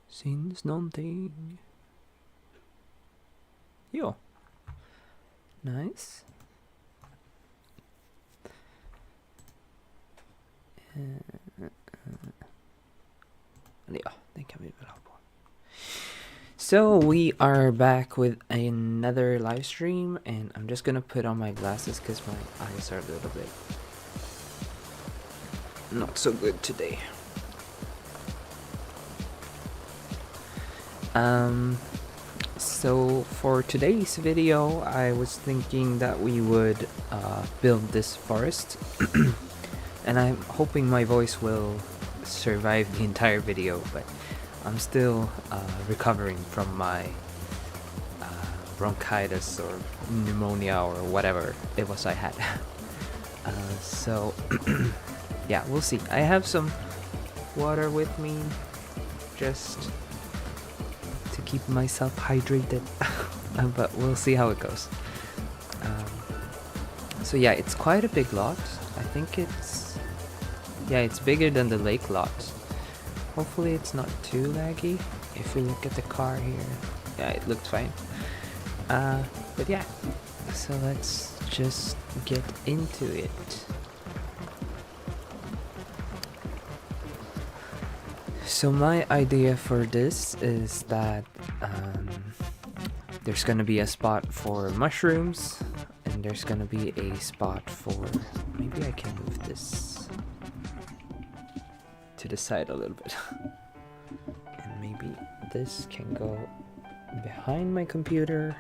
Syns någonting. Ja. Nice. Ja, den kan vi väl ha på. So we are back with another live stream, and I'm just gonna put on my glasses because my eyes are a little bit not so good today. So for today's video, I was thinking that we would build this forest, and I'm hoping my voice will survive the entire video, but I'm still recovering from my bronchitis or pneumonia or whatever it was I had. So yeah, we'll see. I have some water with me just to keep myself hydrated, but we'll see how it goes. So yeah, it's quite a big lot. I think it's bigger than the lake lot. Hopefully it's not too laggy. If we look at the car here, yeah, it looked fine. But yeah, so let's just get into it. So my idea for this is that there's gonna be a spot for mushrooms, and there's gonna be a spot for, maybe I can move this to the side a little bit. And maybe this can go behind my computer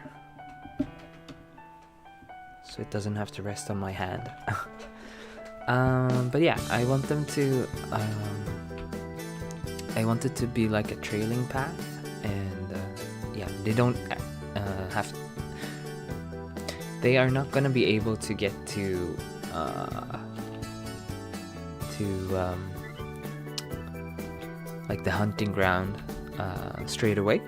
so it doesn't have to rest on my hand. But yeah, I want them to I want it to be like a trailing path, and yeah, they are not gonna be able to get to like the hunting ground straight away,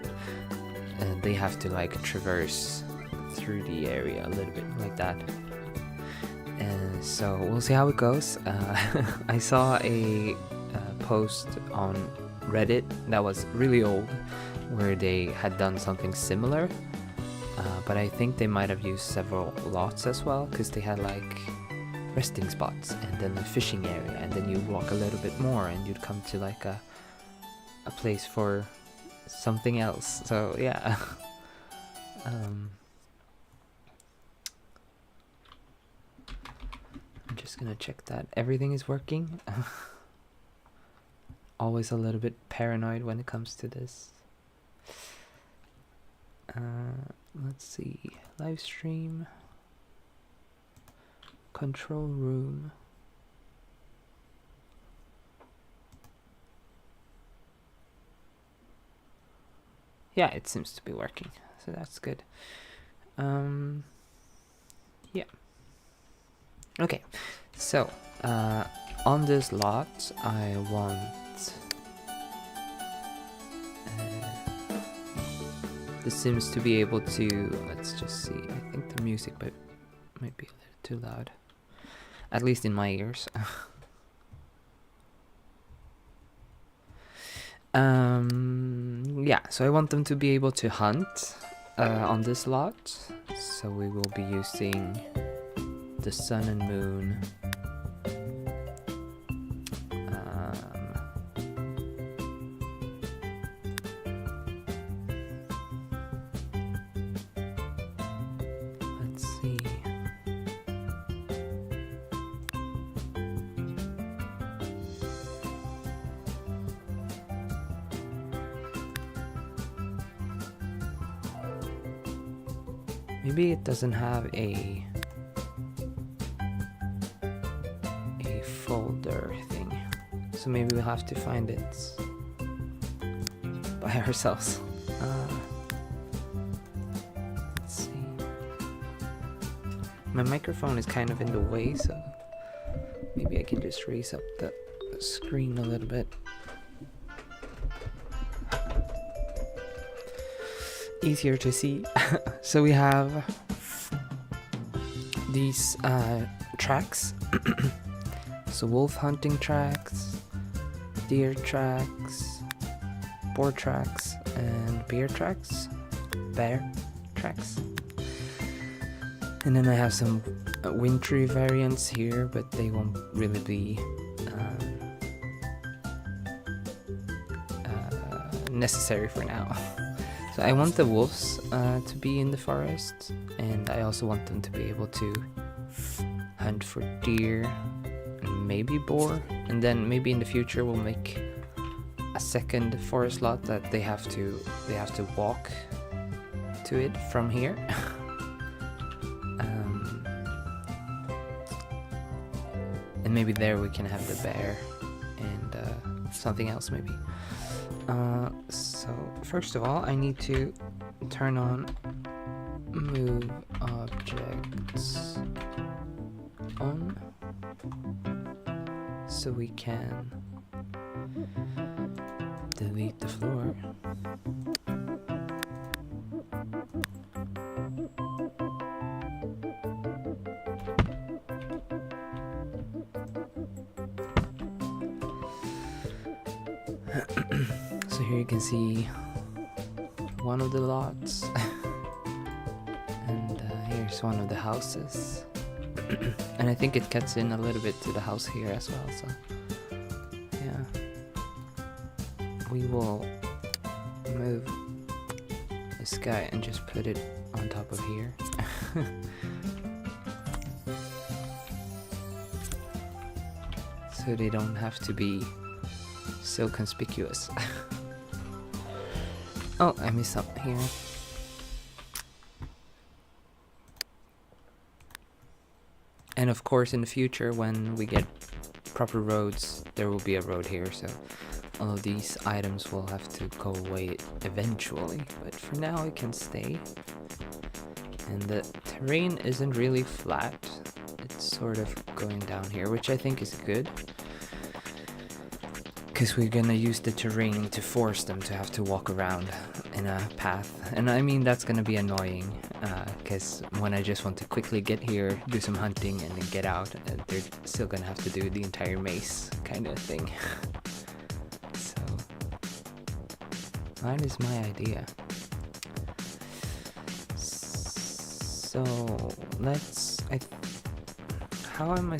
and they have to like traverse through the area a little bit like that. And so we'll see how it goes. I saw a post on Reddit that was really old where they had done something similar, but I think they might have used several lots as well, because they had like resting spots and then a fishing area, and then you walk a little bit more and you'd come to like a place for something else. So yeah. I'm just gonna check that everything is working. Always a little bit paranoid when it comes to this. Let's see, live stream, control room. Yeah, it seems to be working, so that's good. Yeah. Okay, so on this lot, I want the Sims to be able to, let's just see, I think the music might be a little too loud, at least in my ears. Yeah, so I want them to be able to hunt on this lot, so we will be using the sun and moon. Let's see. Maybe it doesn't have a folder thing, so maybe we'll have to find it by ourselves. Let's see. My microphone is kind of in the way, so maybe I can just raise up the screen a little bit. Easier to see. So we have these tracks. So wolf hunting tracks, deer tracks, boar tracks, and bear tracks. And then I have some wintry variants here, but they won't really be necessary for now. So I want the wolves to be in the forest, and I also want them to be able to hunt for deer and maybe boar, and then maybe in the future we'll make a second forest lot that they have to walk to it from here. And maybe there we can have the bear and something else maybe. So first of all, I need to turn on move objects on so we can delete the floor. So here you can see one of the lots and here's one of the houses. And I think it cuts in a little bit to the house here as well, so yeah, we will move this guy and just put it on top of here. So they don't have to be so conspicuous. Oh, I missed something here. And of course in the future when we get proper roads, there will be a road here, so all of these items will have to go away eventually, but for now it can stay. And the terrain isn't really flat, it's sort of going down here, which I think is good, because we're gonna use the terrain to force them to have to walk around in a path. And I mean that's gonna be annoying, because when I just want to quickly get here, do some hunting and then get out, they're still gonna have to do the entire maze kind of thing. So that is my idea. So let's how am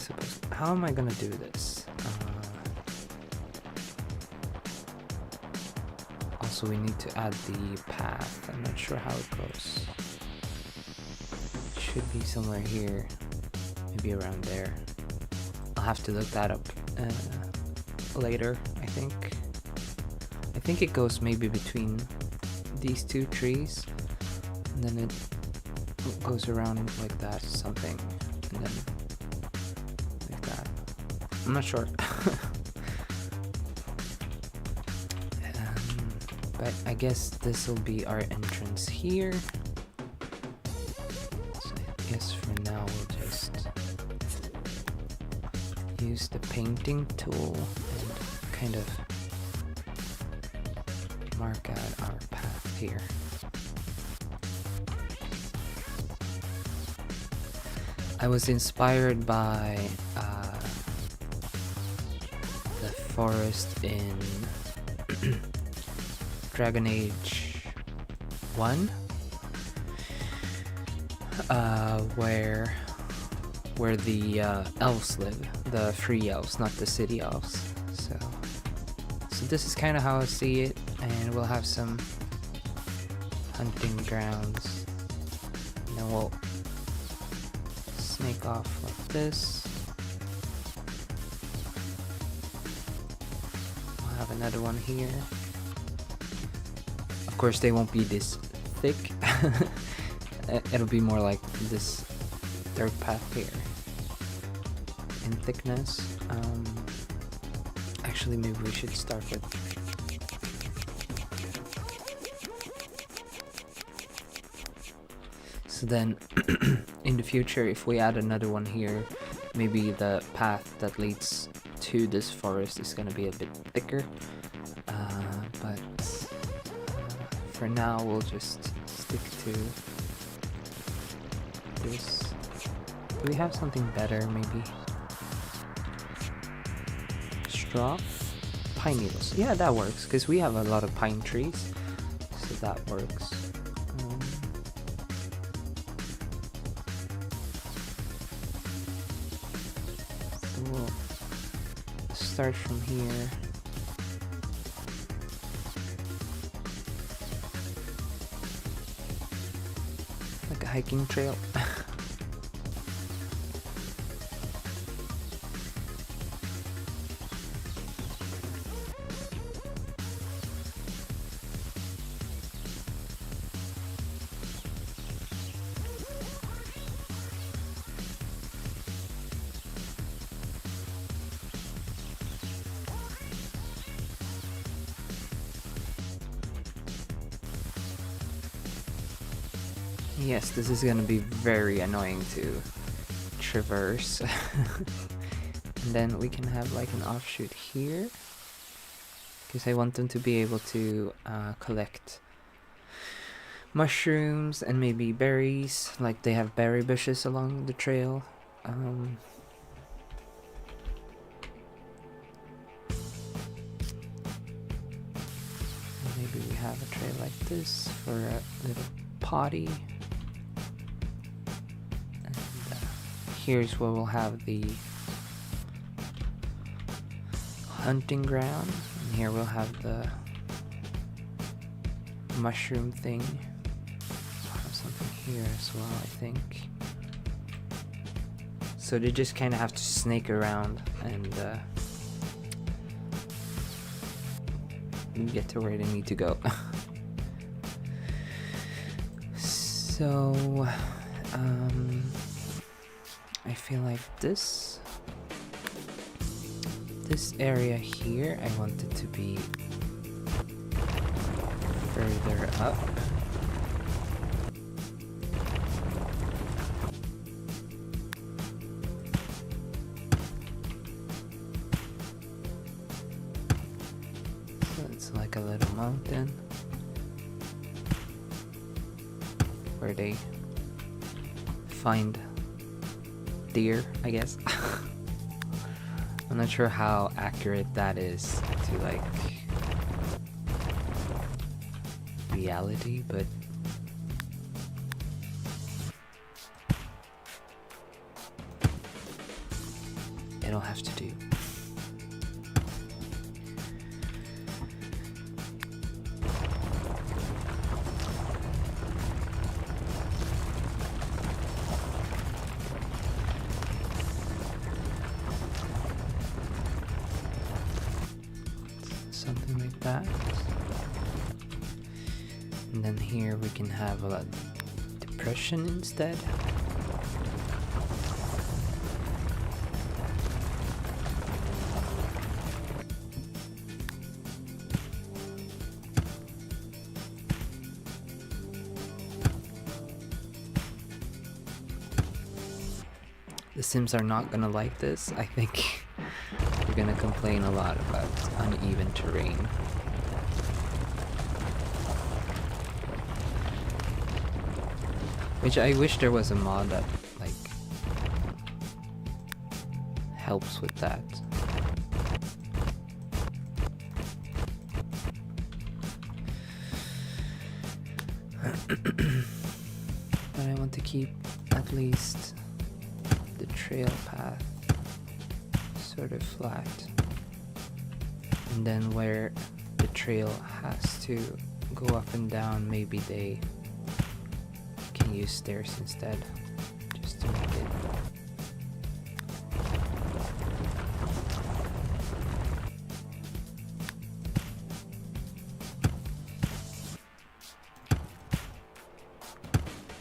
I gonna do this? Also we need to add the path. I'm not sure how it goes. It should be somewhere here, maybe around there. I'll have to look that up later. I think it goes maybe between these two trees, and then it goes around like that, something, and then like that. I'm not sure. But I guess this will be our entrance here. So I guess for now we'll just use the painting tool and kind of mark out our path here. I was inspired by the forest in Dragon Age 1, where the elves live, the free elves, not the city elves. So this is kind of how I see it, and we'll have some hunting grounds, and then we'll snake off like this. We'll have another one here. Of course they won't be this thick. It'll be more like this dirt path here in thickness. Actually maybe we should start with so then in the future if we add another one here, maybe the path that leads to this forest is gonna be a bit thicker, but for now we'll just stick to this. Do we have something better, maybe? Straw? Pine needles. Yeah, that works, because we have a lot of pine trees. So that works. So we'll start from here. Like a hiking trail. Yes, this is gonna be very annoying to traverse. And then we can have like an offshoot here, because I want them to be able to collect mushrooms and maybe berries, like they have berry bushes along the trail. Maybe we have a trail like this for a little potty. Here's where we'll have the hunting ground, and here we'll have the mushroom thing. We'll have something here as well, I think. So they just kind of have to snake around and get to where they need to go. So, I feel like this area here, I want it to be further up. So it's like a little mountain where they find deer, I guess. I'm not sure how accurate that is to like reality, but it'll have to do. Something like that. And then here we can have a depression instead. The Sims are not gonna like this. I think they're gonna complain a lot about uneven terrain. Which I wish there was a mod that like helps with that. But I want to keep at least the trail path sort of flat, and then where the trail has to go up and down, maybe they can use stairs instead, just to make it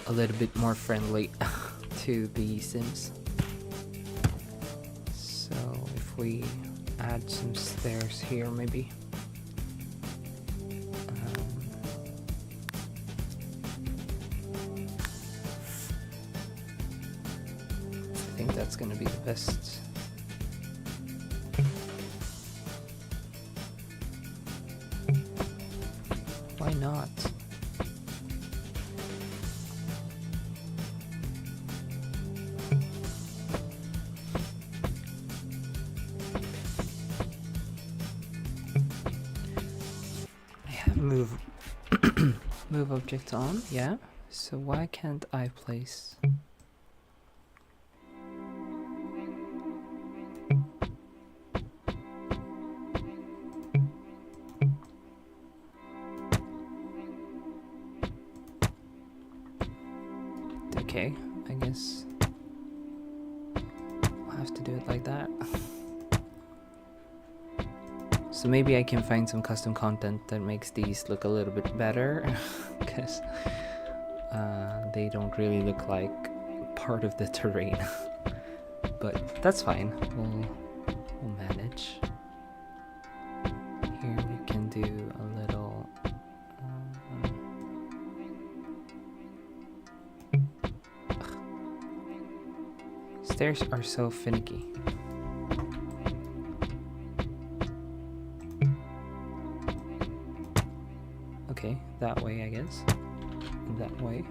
a little bit more friendly to the Sims. So if we add some stairs here, maybe. I think that's gonna be the best. Why not? move move object on, yeah. So why can't I place? Okay, I guess I'll have to do it like that. So maybe I can find some custom content that makes these look a little bit better, because they don't really look like part of the terrain. But that's fine, we'll manage. Here we can do a little stairs are so finicky. Okay, that way I guess. That way.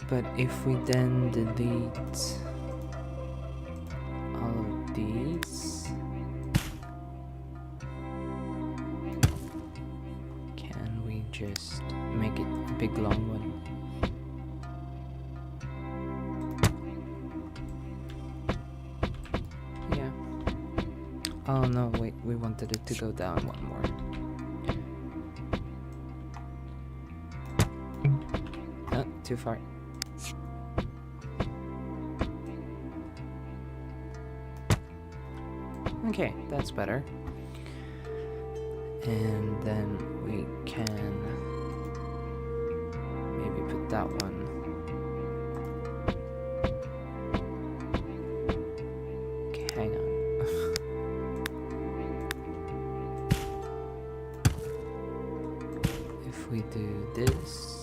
But if we then delete all of these, can we just make it a big long one? Yeah. Oh no, wait, we wanted it to go down one more. Too far. Okay, that's better. And then we can maybe put that one. Okay, hang on. If we do this.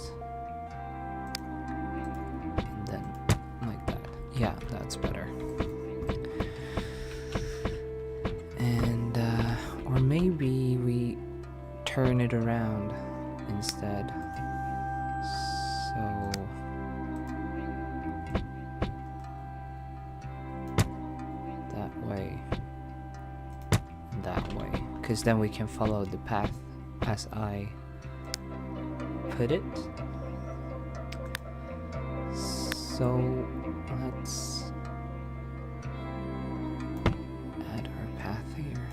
Yeah, that's better. And, or maybe we turn it around instead. So, that way, because then we can follow the path as I put it. So, let's add our path here.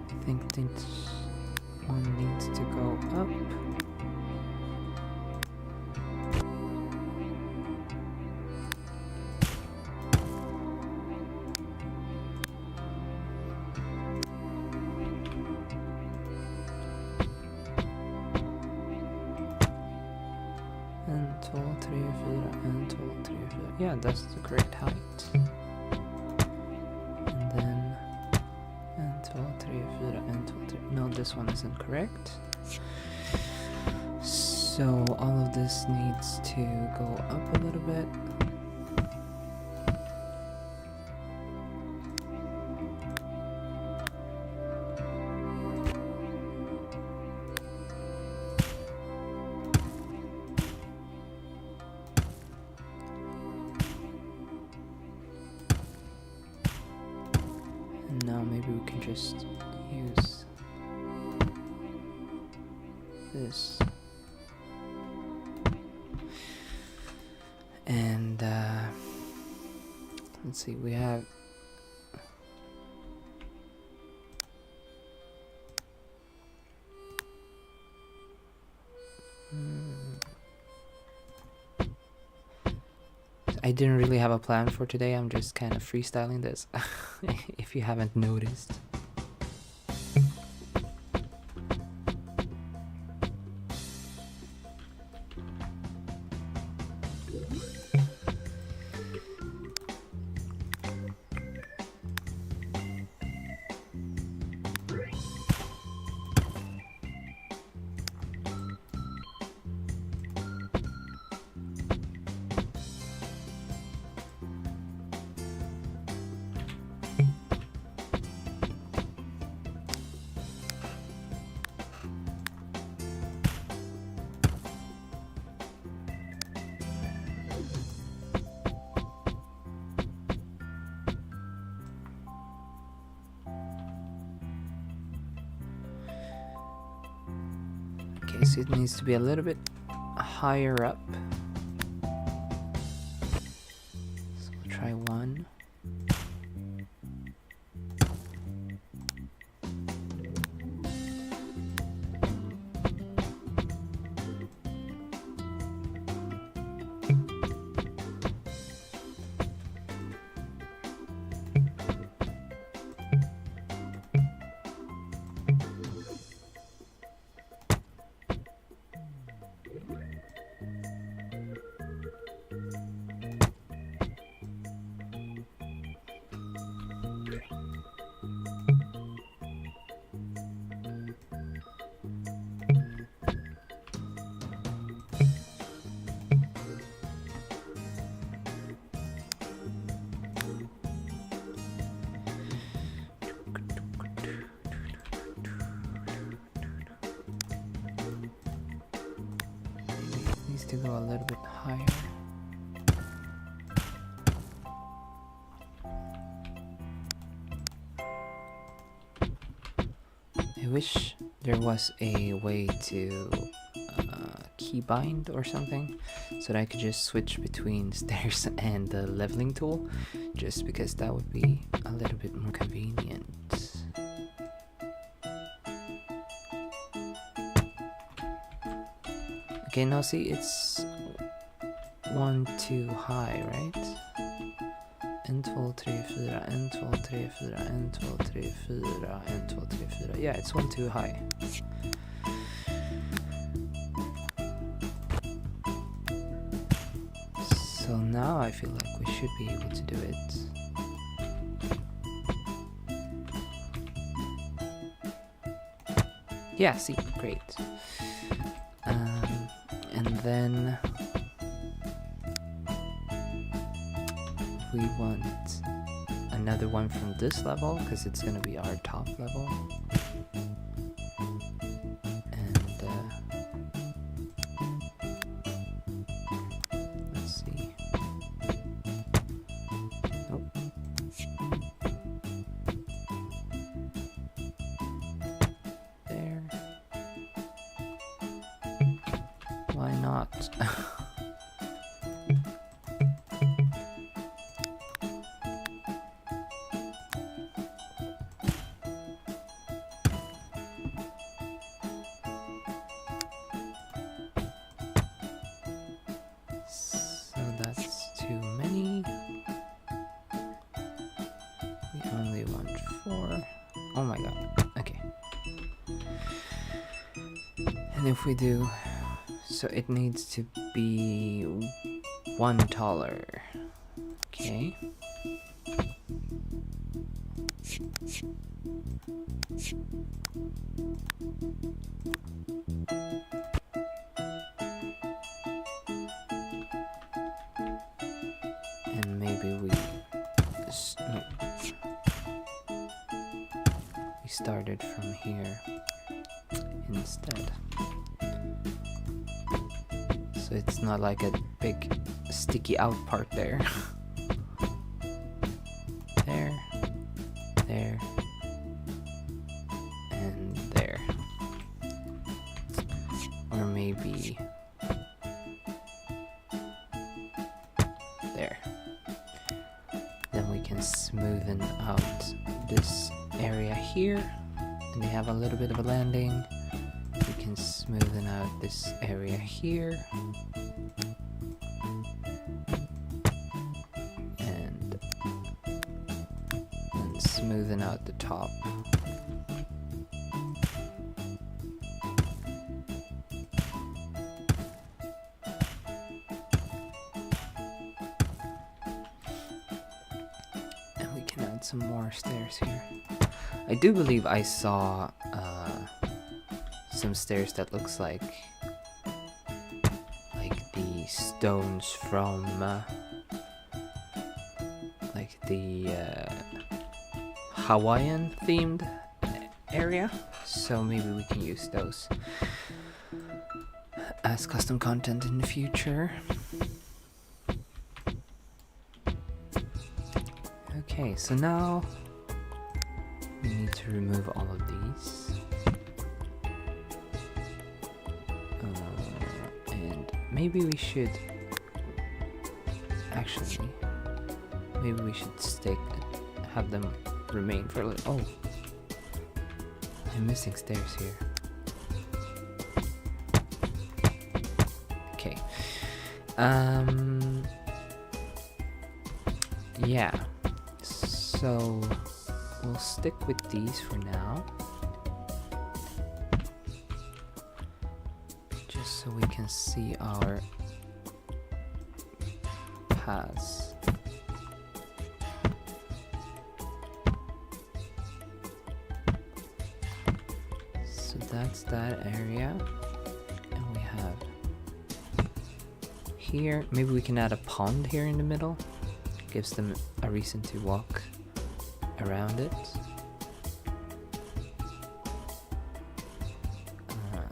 I think this one needs to go up. And 2, 3, 4, and 2, 3, 4. Yeah, that's the correct height. And then 1, 2, 3, 4, and 2, 3. No, this one isn't correct. So all of this needs to go up a little bit. just use this. And let's see, we have I didn't really have a plan for today. I'm just kind of freestyling this, if you haven't noticed. Okay, so it needs to be a little bit higher up. So we'll try 1. Needs to go a little bit higher. I wish there was a way to keybind or something so that I could just switch between stairs and the leveling tool, just because that would be a little bit more convenient. Okay, now see, it's 1 too high, right? 1, 2, 3, 4, 1, 2, 3, 4, 1, 2, 3, 4, 1, 2, 3, 4. Yeah, it's 1 too high. So now I feel like we should be able to do it. Yeah, see, great. And then we want another one from this level because it's gonna be our top level. And let's see. Nope. There. Why not? So that's too many. We only want 4. Oh my god. Okay. And if we do, so it needs to be 1 taller. Okay. And maybe we started from here instead. So it's not like a big sticky out part there. There. maybe there. Then we can smoothen out this area here, and they have a little bit of a landing. We can smoothen out this area here. And smoothen out the top. And we can add some more stairs here. I do believe I saw some stairs that looks like the stones from like the Hawaiian themed area, so maybe we can use those as custom content in the future. Okay, so now we need to remove all of these. And maybe we should actually, maybe we should have them remain for a little. Oh, I'm missing stairs here. Okay. Yeah. So we'll stick with these for now. Just so we can see our paths. So that's that area. And we have here, maybe we can add a pond here in the middle. Gives them a reason to walk around it.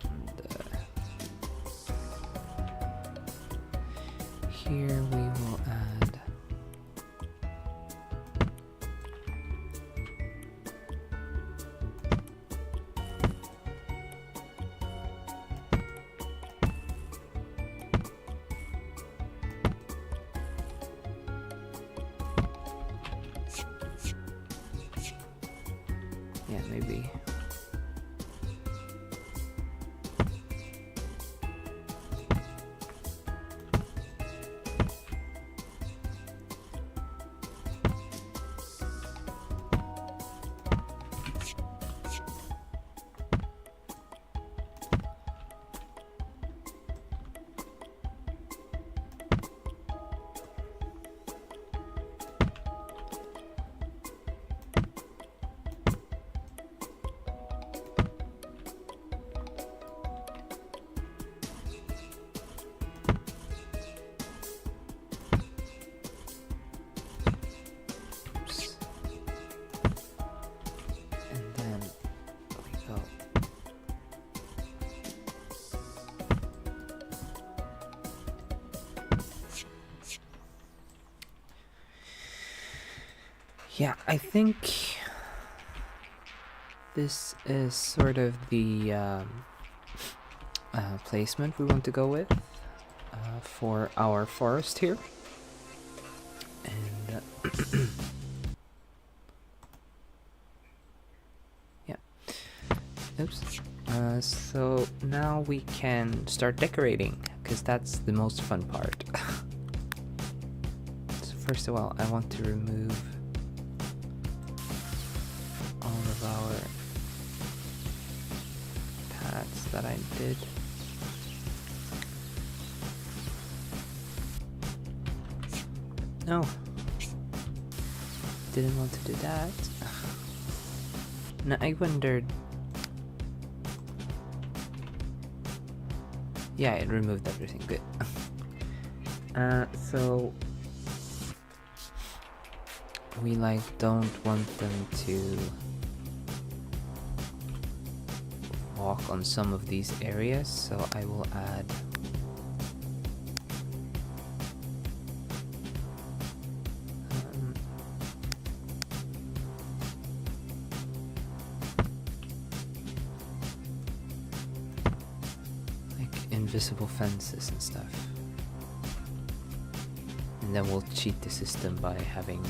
And here we will add maybe. Yeah, I think this is sort of the placement we want to go with for our forest here. And yeah. Oops. So now we can start decorating, because that's the most fun part. So first of all, I want to remove all of our paths that I did. No, didn't want to do that. No, I wondered. Yeah, it removed everything. Good. So we don't want them to walk on some of these areas, so I will add in invisible fences and stuff. And then we'll cheat the system by having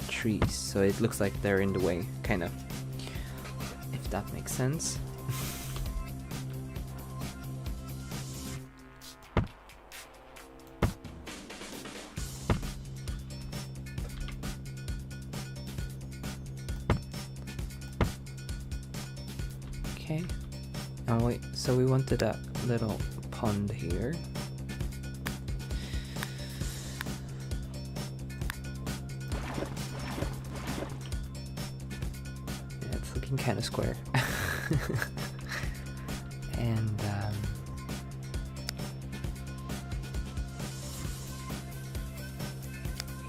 trees, so it looks like they're in the way, kind of. If that makes sense. Okay. Oh wait, so we wanted a little pond here. Yeah, it's looking kind of square. And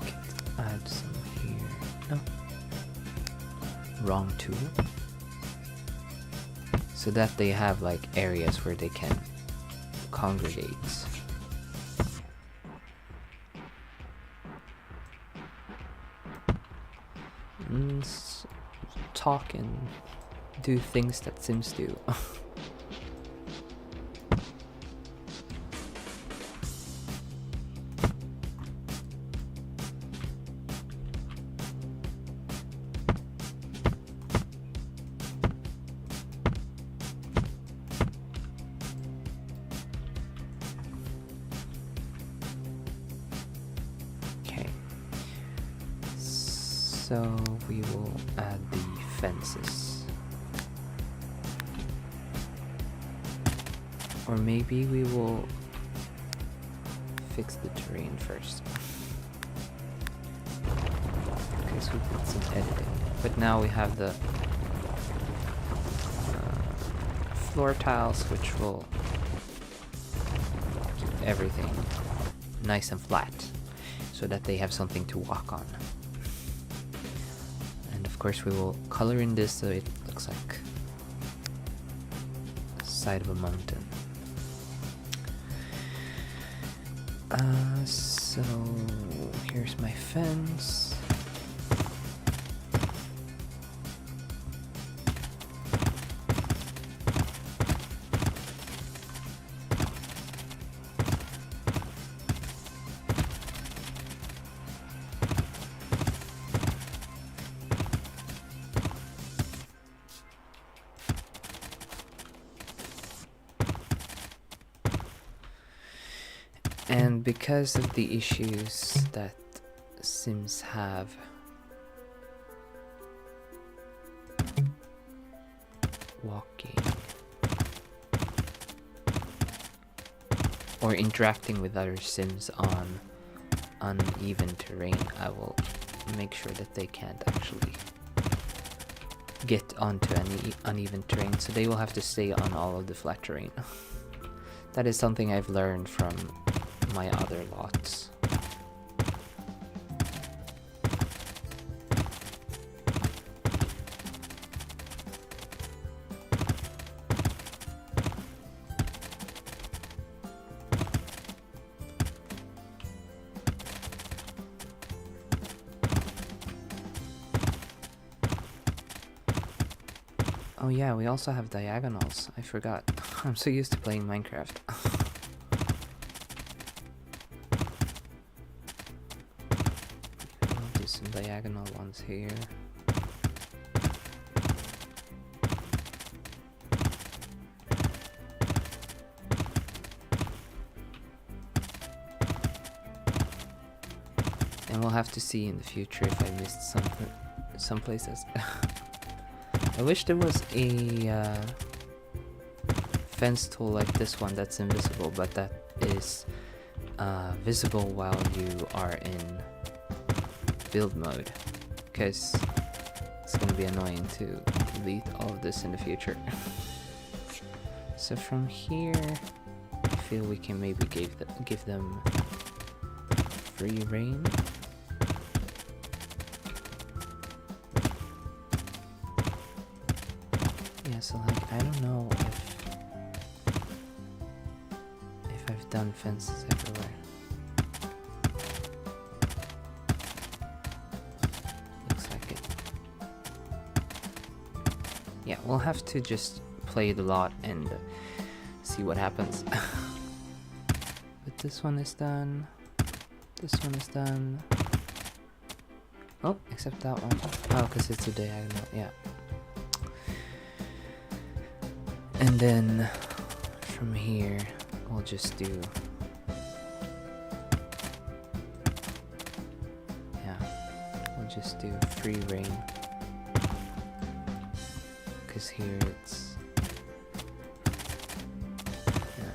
we can add some here. No. Wrong tool. So that they have like areas where they can congregate. And talk and do things that Sims do. So we will add the fences. Or maybe we will fix the terrain first. Okay, so we put some editing. But now we have the floor tiles, which will keep everything nice and flat, so that they have something to walk on. Of course, we will color in this so it looks like the side of a mountain. So here's my fence. And because of the issues that Sims have walking or interacting with other Sims on uneven terrain, I will make sure that they can't actually get onto any uneven terrain, so they will have to stay on all of the flat terrain. That is something I've learned from my other lots. Oh yeah, we also have diagonals. I forgot. I'm so used to playing Minecraft. I'll do some diagonal ones here. And we'll have to see in the future if I missed something, some places. I wish there was a fence tool like this one that's invisible, but that is visible while you are in build mode, because it's going to be annoying to delete all of this in the future. So from here, I feel we can maybe give them free reign. Yeah, so like, I don't know if I've done fences everywhere. Looks like it. Yeah, we'll have to just play it a lot and see what happens. But this one is done. This one is done. Oh, except that one. Oh, because it's a diagonal, yeah. And then from here, we'll just do... Yeah, we'll just do free reign. Because here it's... Yeah.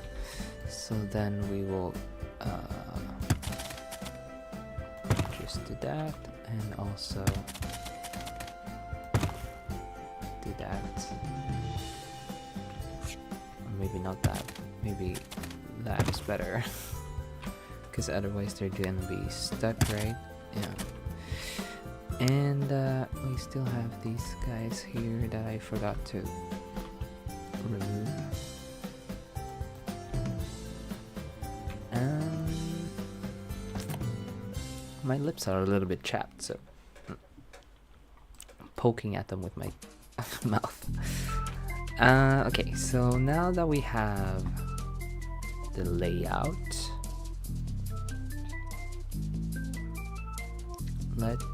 So then we will just do that, and also do that. Or maybe not that. Maybe that is better. Because otherwise they're gonna be stuck, right? Yeah. And we still have these guys here that I forgot to remove. My lips are a little bit chapped, so I'm poking at them with my mouth. Okay, so now that we have the layout, let's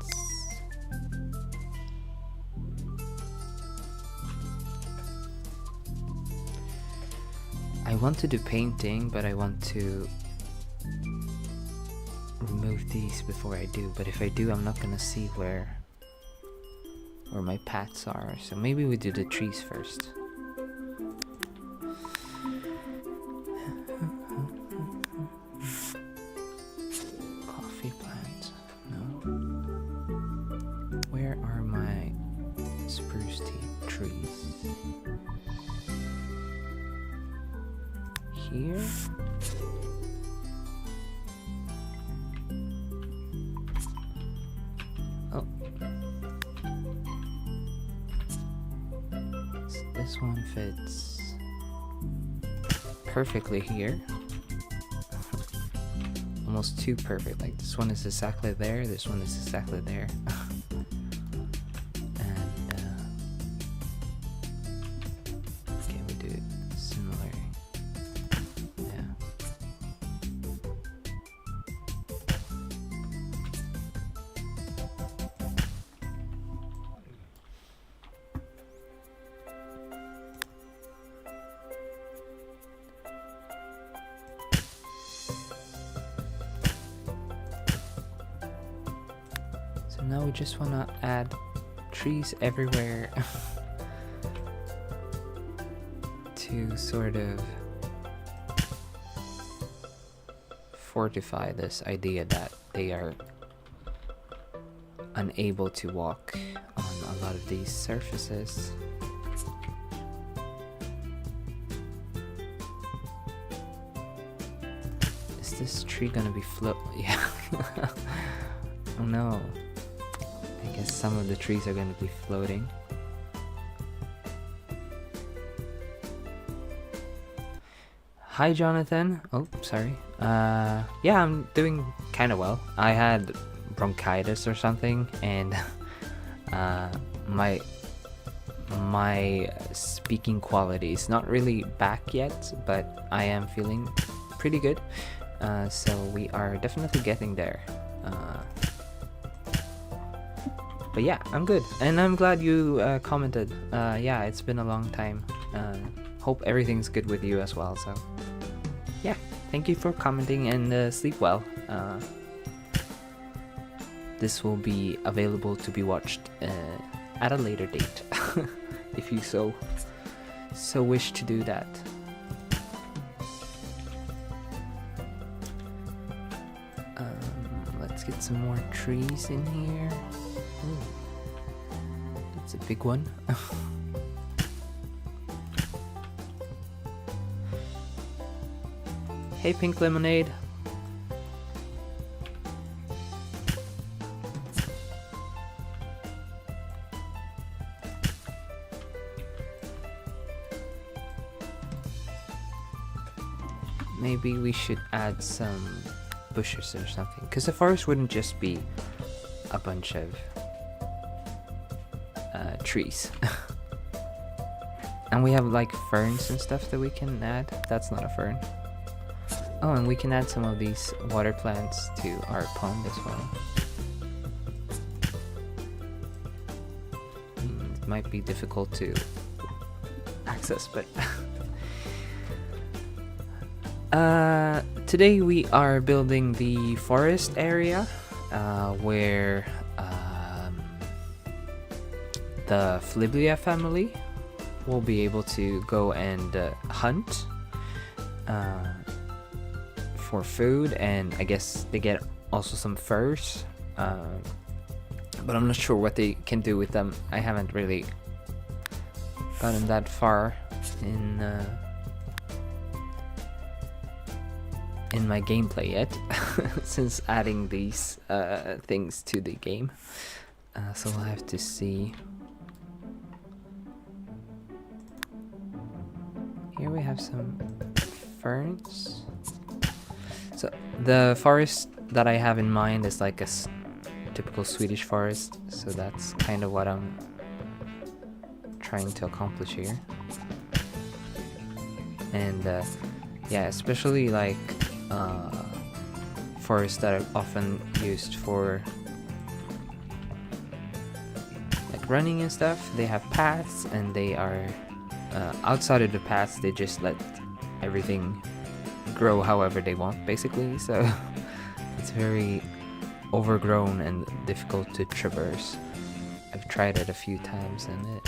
I want to do painting, but I want to remove these before I do. But if I do, I'm not gonna see where my paths are. So maybe we do the trees first. Coffee plant. No. Where are my spruce tea trees? Here. Oh. So this one fits perfectly here. Almost too perfect. Like this one is exactly there, this one is exactly there. Okay, we do it similar. Yeah. So now we just want to add trees everywhere to sort of fortify this idea that they are unable to walk on a lot of these surfaces. Is this tree gonna be Yeah. Oh no. I guess some of the trees are gonna be floating. Hi Jonathan. Oh, sorry. Yeah, I'm doing kind of well. I had bronchitis or something, and my speaking quality is not really back yet, but I am feeling pretty good. So we are definitely getting there. But yeah, I'm good, and I'm glad you commented. Yeah, it's been a long time. Hope everything's good with you as well. So yeah, thank you for commenting, and sleep well. This will be available to be watched at a later date if you so wish to do that. Let's get some more trees in here. Ooh, that's a big one. Hey, Pink Lemonade. Maybe we should add some bushes or something, because the forest wouldn't just be a bunch of trees. And we have like ferns and stuff that we can add. That's not a fern. Oh, and we can add some of these water plants to our pond as well. It might be difficult to access, but today we are building the forest area where the Fliblia family will be able to go and hunt for food, and I guess they get also some furs, but I'm not sure what they can do with them. I haven't really gotten that far in my gameplay yet since adding these things to the game, so we'll have to see. Here we have some ferns. So the forest that I have in mind is like a typical Swedish forest, so that's kind of what I'm trying to accomplish here. And yeah, especially like forests that are often used for like running and stuff. They have paths, and they are outside of the paths they just let everything grow however they want, basically. So it's very overgrown and difficult to traverse. I've tried it a few times, and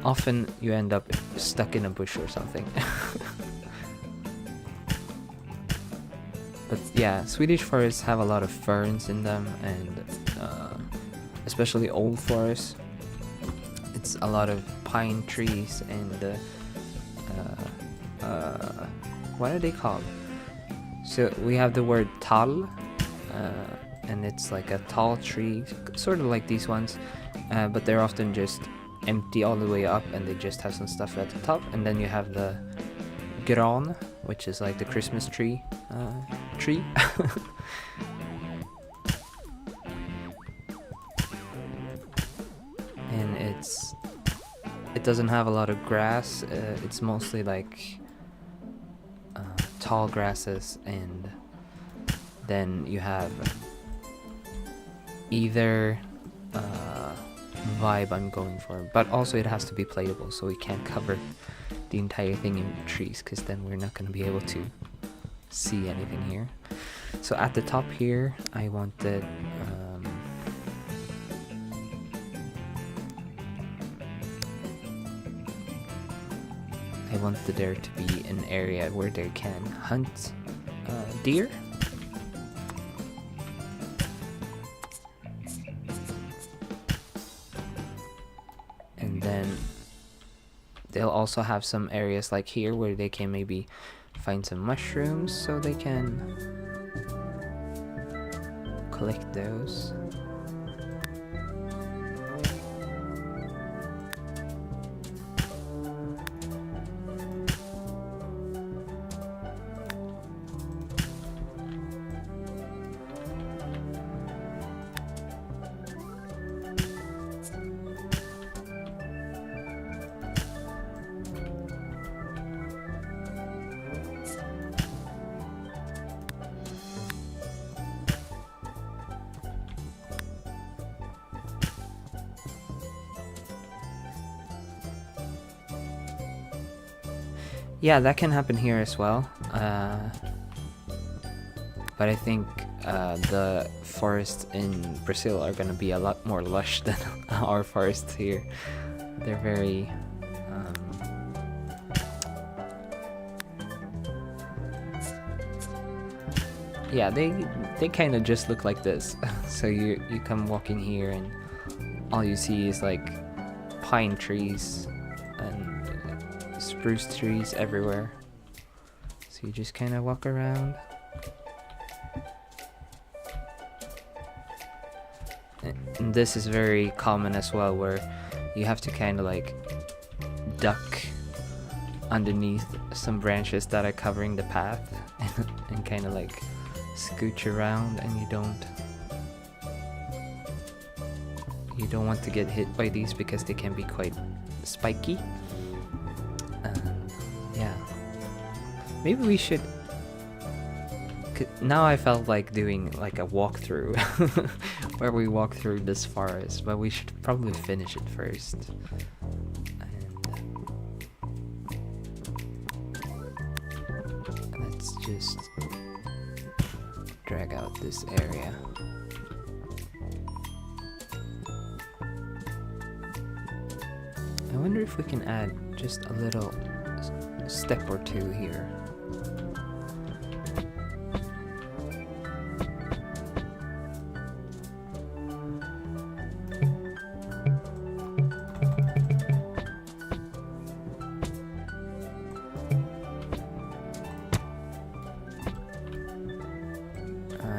often you end up stuck in a bush or something. But yeah, Swedish forests have a lot of ferns in them, and especially old forests. It's a lot of pine trees and what are they called? So we have the word tall, and it's like a tall tree, sort of like these ones, but they're often just empty all the way up, and they just have some stuff at the top. And then you have the gran, which is like the Christmas tree. And it doesn't have a lot of grass. It's mostly like tall grasses, and then you have either vibe I'm going for, but also it has to be playable, so we can't cover the entire thing in trees, because then we're not going to be able to see anything here. So at the top here I wanted there to be an area where they can hunt deer. And then they'll also have some areas like here where they can maybe find some mushrooms, so they can collect those. Yeah, that can happen here as well. But I think the forests in Brazil are going to be a lot more lush than our forests here. They're very yeah, they kind of just look like this. So you come walking here and all you see is like pine trees and spruce trees everywhere. So you just kind of walk around. And this is very common as well, where you have to kind of like duck underneath some branches that are covering the path and kind of like scooch around, and you You don't want to get hit by these because they can be quite spiky. Yeah. Maybe we should... Now I felt like doing like a walkthrough where we walk through this forest, but we should probably finish it first. And let's just drag out this area. I wonder if we can add just a little step or two here.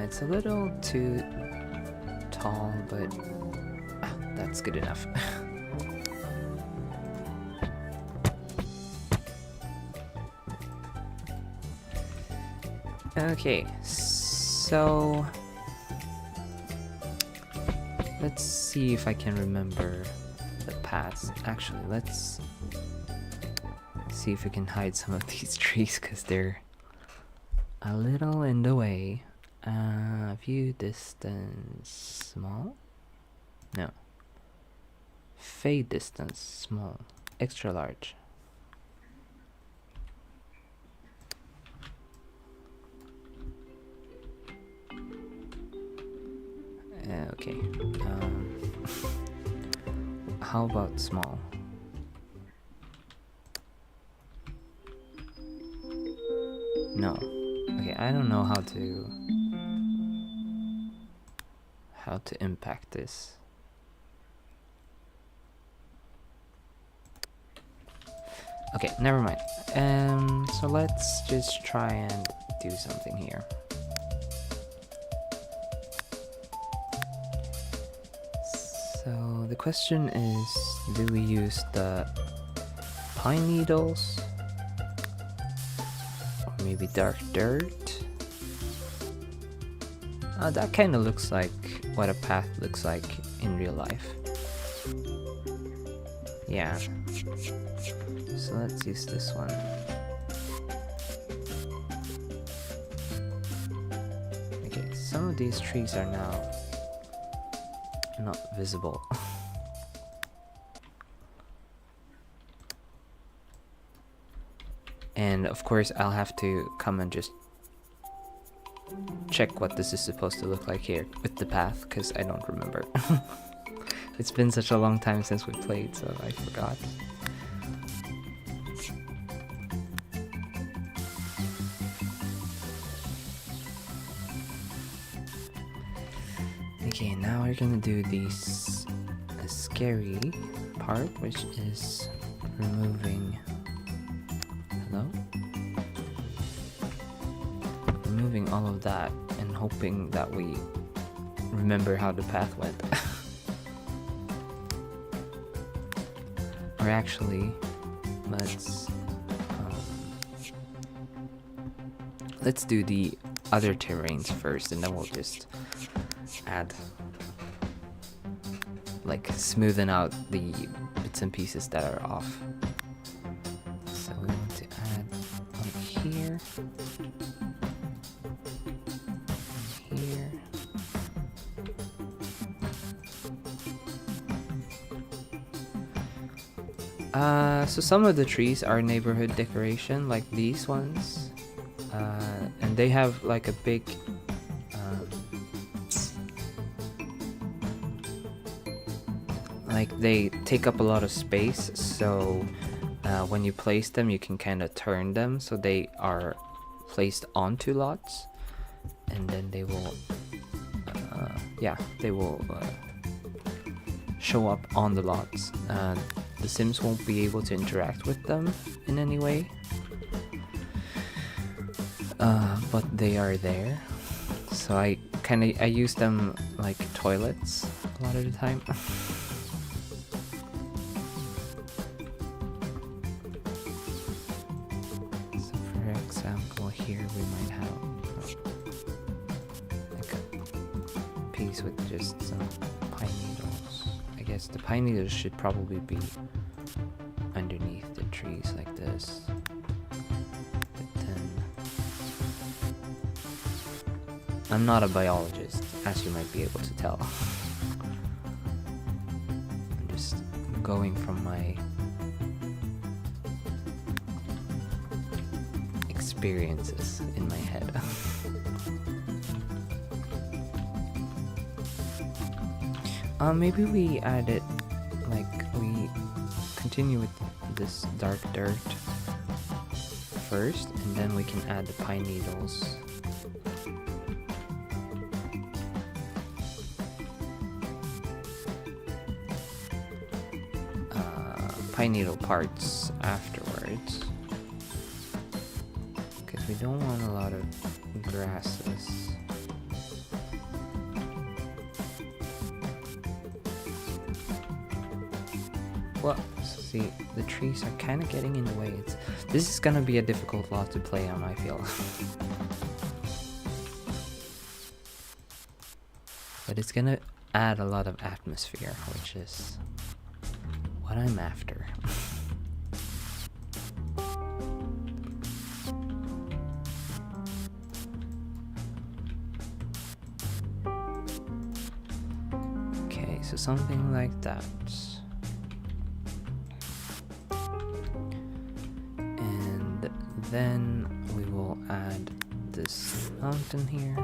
It's a little too tall, but that's good enough. Okay, so let's see if I can remember the paths. Actually, let's see if we can hide some of these trees because they're a little in the way. View distance small? No. Fade distance small. Extra large. Okay. How about small? No. Okay, I don't know how to impact this. Okay, never mind. So let's just try and do something here. So the question is, do we use the pine needles? Or maybe dark dirt? That kind of looks like what a path looks like in real life. Yeah. So let's use this one. Okay, some of these trees are now not visible. And of course I'll have to come and just check what this is supposed to look like here with the path, because I don't remember. It's been such a long time since we played, so I forgot. Okay, now we're gonna do the scary part, which is removing... Hello? Removing all of that and hoping that we remember how the path went. Or actually, let's do the other terrains first, and then we'll just add, like, smoothen out the bits and pieces that are off. So we want to add like here, here. So some of the trees are neighborhood decoration, like these ones, and they have like a big like they take up a lot of space, so when you place them you can kind of turn them so they are placed onto lots, and then they will show up on the lots. The Sims won't be able to interact with them in any way, but they are there. So I use them like toilets a lot of the time. So for example, here we might have like a piece with just some pine needles guess the pine needles should probably be underneath the trees like this. But then I'm not a biologist, as you might be able to tell. I'm just going from my experiences in my head. Maybe we add it, like, we continue with this dark dirt first, and then we can add the pine needles. Pine needle parts afterwards, because we don't want a lot of grasses. Well, see, the trees are kind of getting in the way. This is gonna be a difficult lot to play on, I feel. But it's gonna add a lot of atmosphere, which is what I'm after. Okay, so something like that. And then we will add this fountain here.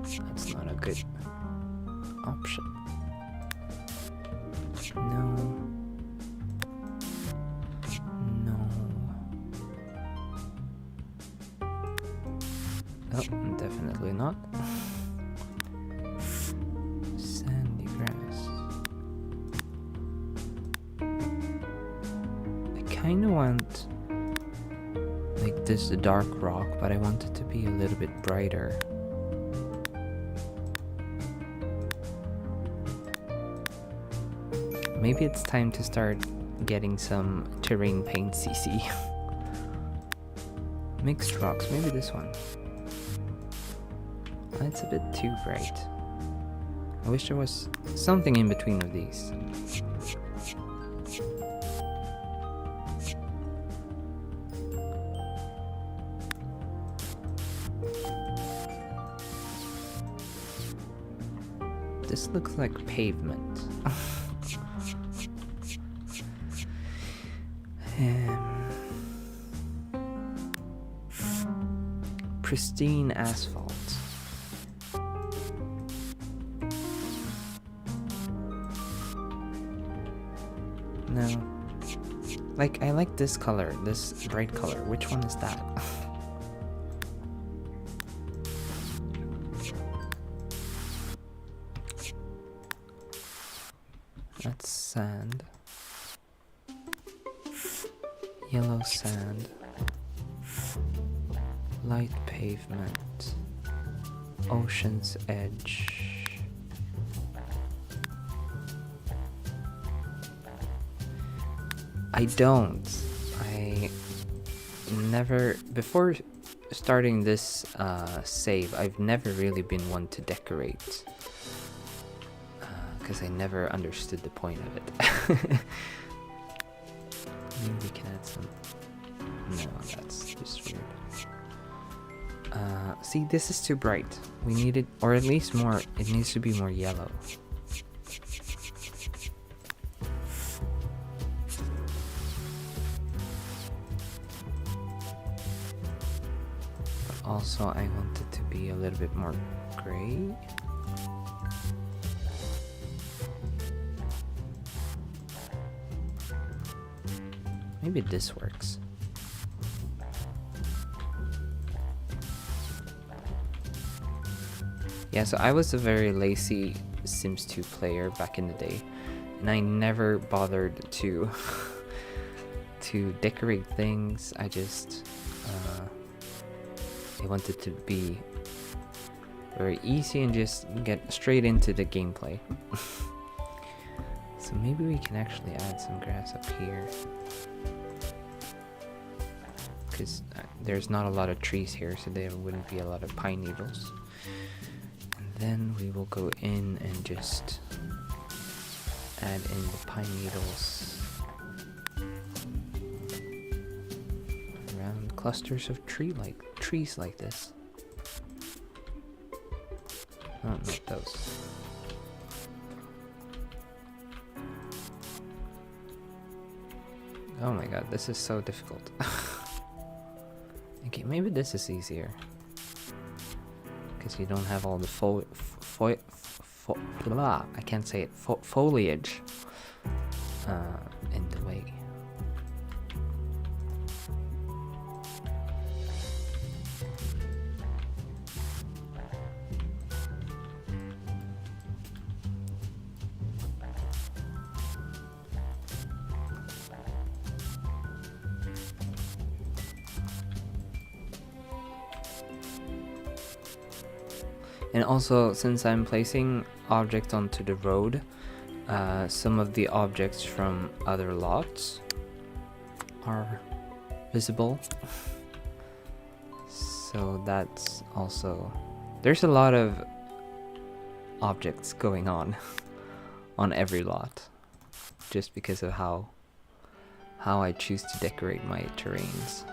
That's not a good option. No. Oh, definitely not. Sandy grass. I kind of want like this dark rock, but I want it to be a little bit brighter. Maybe it's time to start getting some terrain paint CC. Mixed rocks, maybe this one. It's a bit too bright. I wish there was something in between of these. This looks like pavement. Pristine asphalt. No. Like, I like this color, this bright color. Which one is that? That's sand. Yellow sand. Light pavement. Ocean's edge. I never, before starting this save, I've never really been one to decorate. Because I never understood the point of it. Maybe we can add some. No, that's just weird. See, this is too bright. We need it, or at least more, it needs to be more yellow. But also, I want it to be a little bit more gray. Maybe this works. Yeah, so I was a very lazy Sims 2 player back in the day, and I never bothered to to decorate things. I just I wanted to be very easy and just get straight into the gameplay. So maybe we can actually add some grass up here, because there's not a lot of trees here, so there wouldn't be a lot of pine needles. And then we will go in and just add in the pine needles around clusters of trees like this. Oh, not those. Oh my god, this is so difficult. Okay, maybe this is easier. Because you don't have all the I can't say it. Foliage in the way. And also, since I'm placing objects onto the road, some of the objects from other lots are visible. So that's also... There's a lot of objects going on every lot, just because of how I choose to decorate my terrains.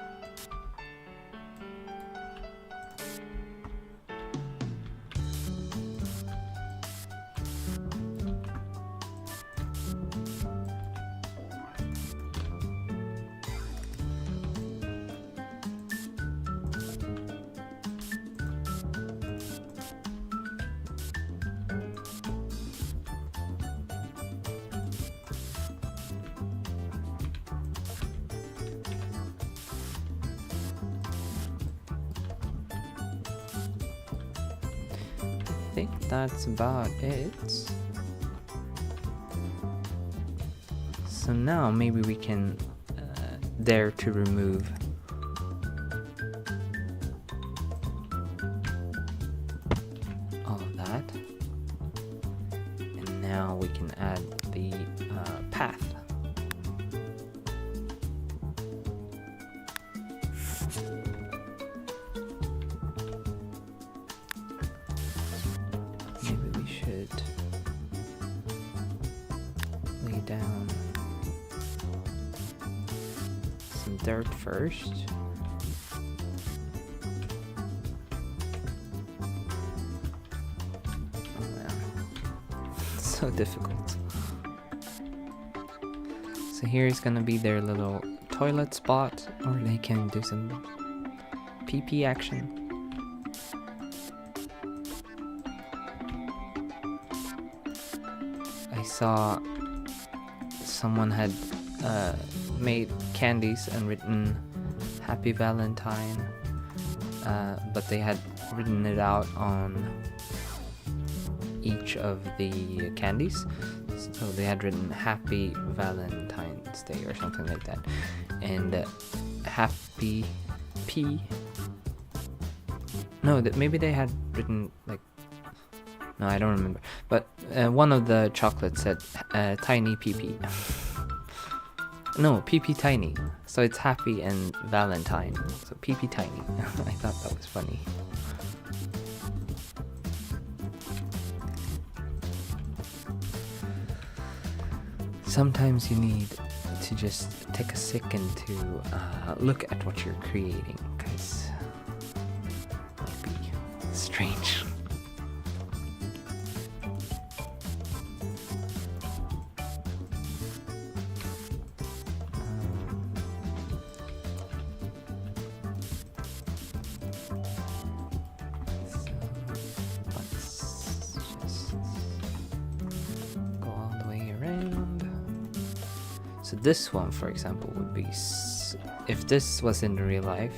I think that's about it. So now maybe we can dare to remove all of that. And now we can add the path. Lay down some dirt first. Oh man, it's so difficult. So here's gonna be their little toilet spot, or they can do some pee action. I saw someone had made candies and written Happy Valentine, but they had written it out on each of the candies. So they had written Happy Valentine's Day or something like that. And Happy P. No, maybe they had written like... No, I don't remember. But one of the chocolates said Tiny PP. No, PP Tiny. So it's Happy and Valentine. So PP Tiny. I thought that was funny. Sometimes you need to just take a second to look at what you're creating, because it might be strange. So this one, for example, would be, if this was in real life,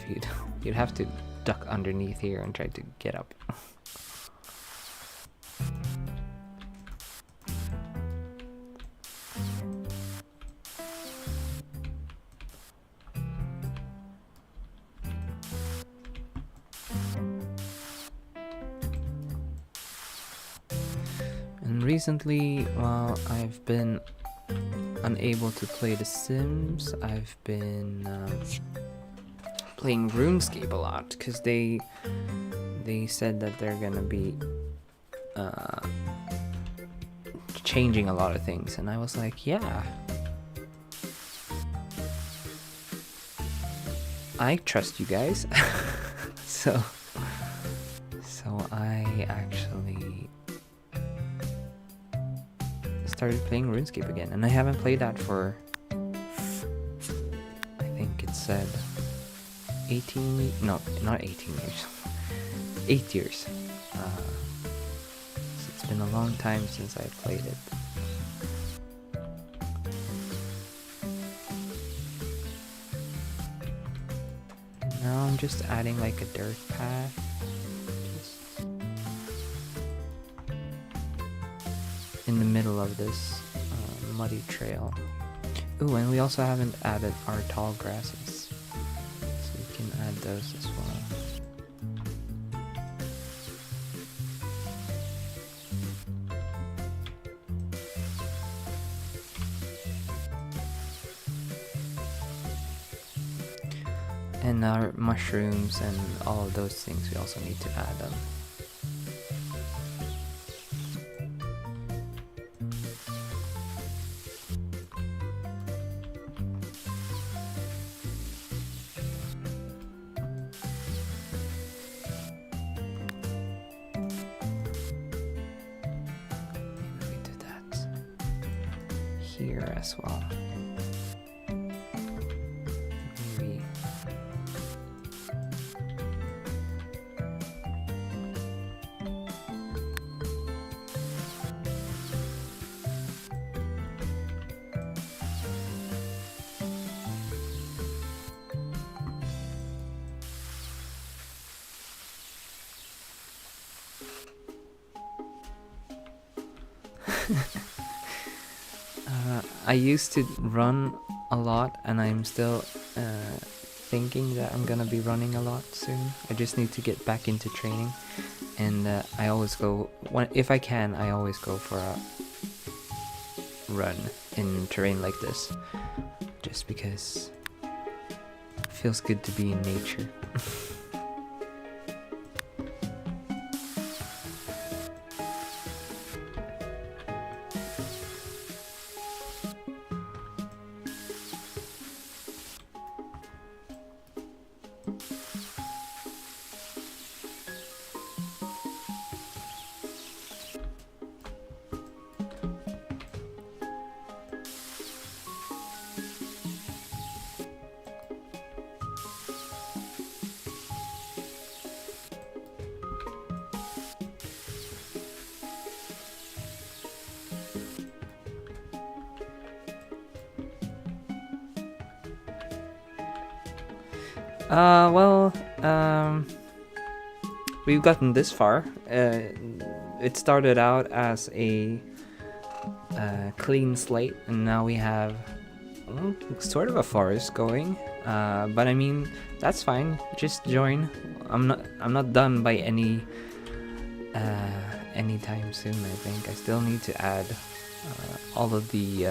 you'd have to duck underneath here and try to get up. And recently, while I've been unable to play The Sims, I've been playing RuneScape a lot, because they changing a lot of things, and I was like, yeah, I trust you guys. so I actually started playing RuneScape again, and I haven't played that for, I think it said 18, no, not 18 years, 8 years. So it's been a long time since I played it. Now I'm just adding like a dirt path. Just in the middle of this muddy trail. Ooh, and we also haven't added our tall grasses. So we can add those as well. And our mushrooms and all of those things, we also need to add them. Maybe we do that here as well. Maybe. I used to run a lot, and I'm still thinking that I'm gonna be running a lot soon. I just need to get back into training, and I always go, if I can, I always go for a run in terrain like this, just because it feels good to be in nature. We've gotten this far. It started out as a clean slate, and now we have sort of a forest going. But I mean, that's fine. Just join. I'm not done by anytime soon. I think I still need to add all of the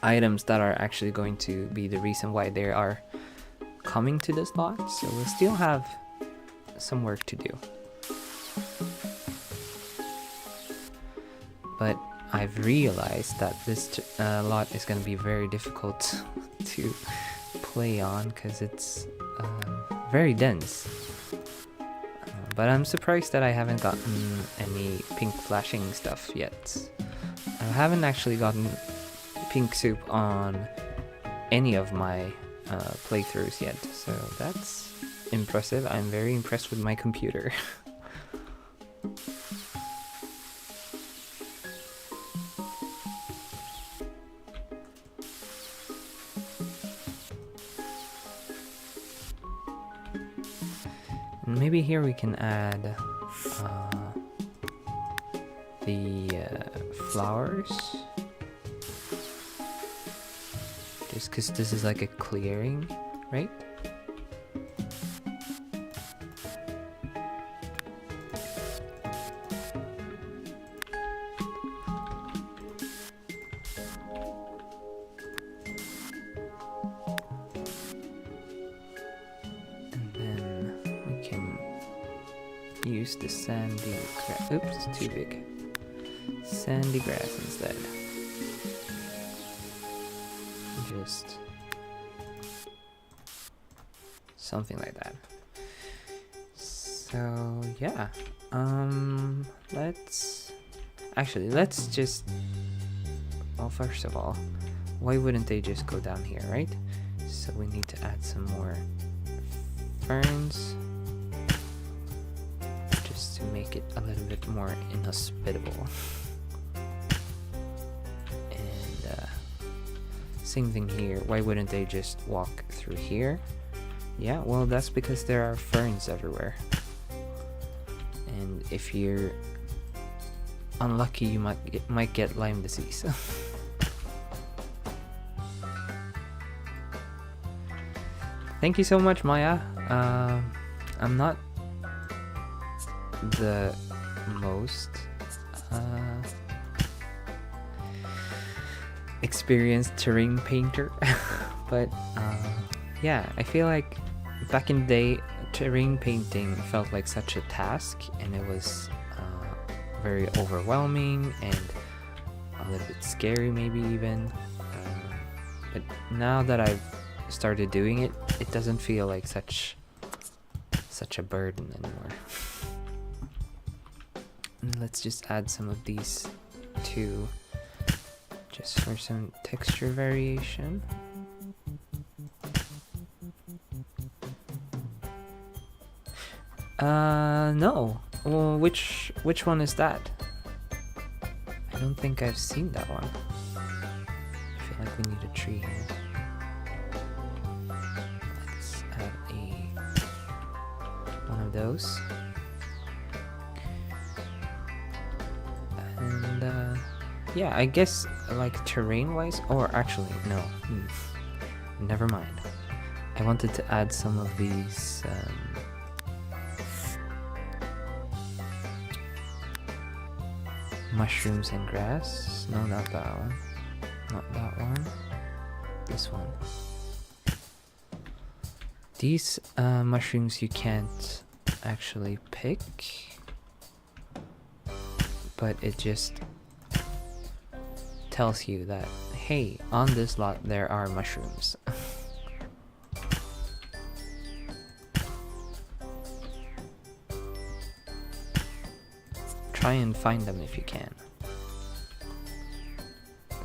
items that are actually going to be the reason why they are coming to this lot, so we'll still have some work to do. But I've realized that this lot is going to be very difficult to play on because it's very dense. But I'm surprised that I haven't gotten any pink flashing stuff yet. I haven't actually gotten pink soup on any of my playthroughs yet, so that's impressive. I'm very impressed with my computer. And maybe here we can add the flowers. Just because this is like a clearing, right? And then we can use the sandy oops, it's too big. sandy grass instead. Just something like that. So yeah, let's just, well, first of all, why wouldn't they just go down here, right? So we need to add some more ferns just to make it a little bit more inhospitable. And same thing here, why wouldn't they just walk through here? Yeah, well, that's because there are ferns everywhere. And if you're unlucky, you might get Lyme disease. Thank you so much, Maya. I'm not the most experienced terrain painter, but yeah, I feel like back in the day, terrain painting felt like such a task, and it was very overwhelming and a little bit scary, maybe even. But now that I've started doing it, it doesn't feel like such a burden anymore. And let's just add some of these too, just for some texture variation. No. Well, which one is that? I don't think I've seen that one. I feel like we need a tree here. Let's add one of those. And yeah, I guess like terrain-wise, or actually no. Never mind. I wanted to add some of these mushrooms and grass. No, not that one. Not that one. This one. These mushrooms you can't actually pick, but it just tells you that, hey, on this lot there are mushrooms. Try and find them if you can.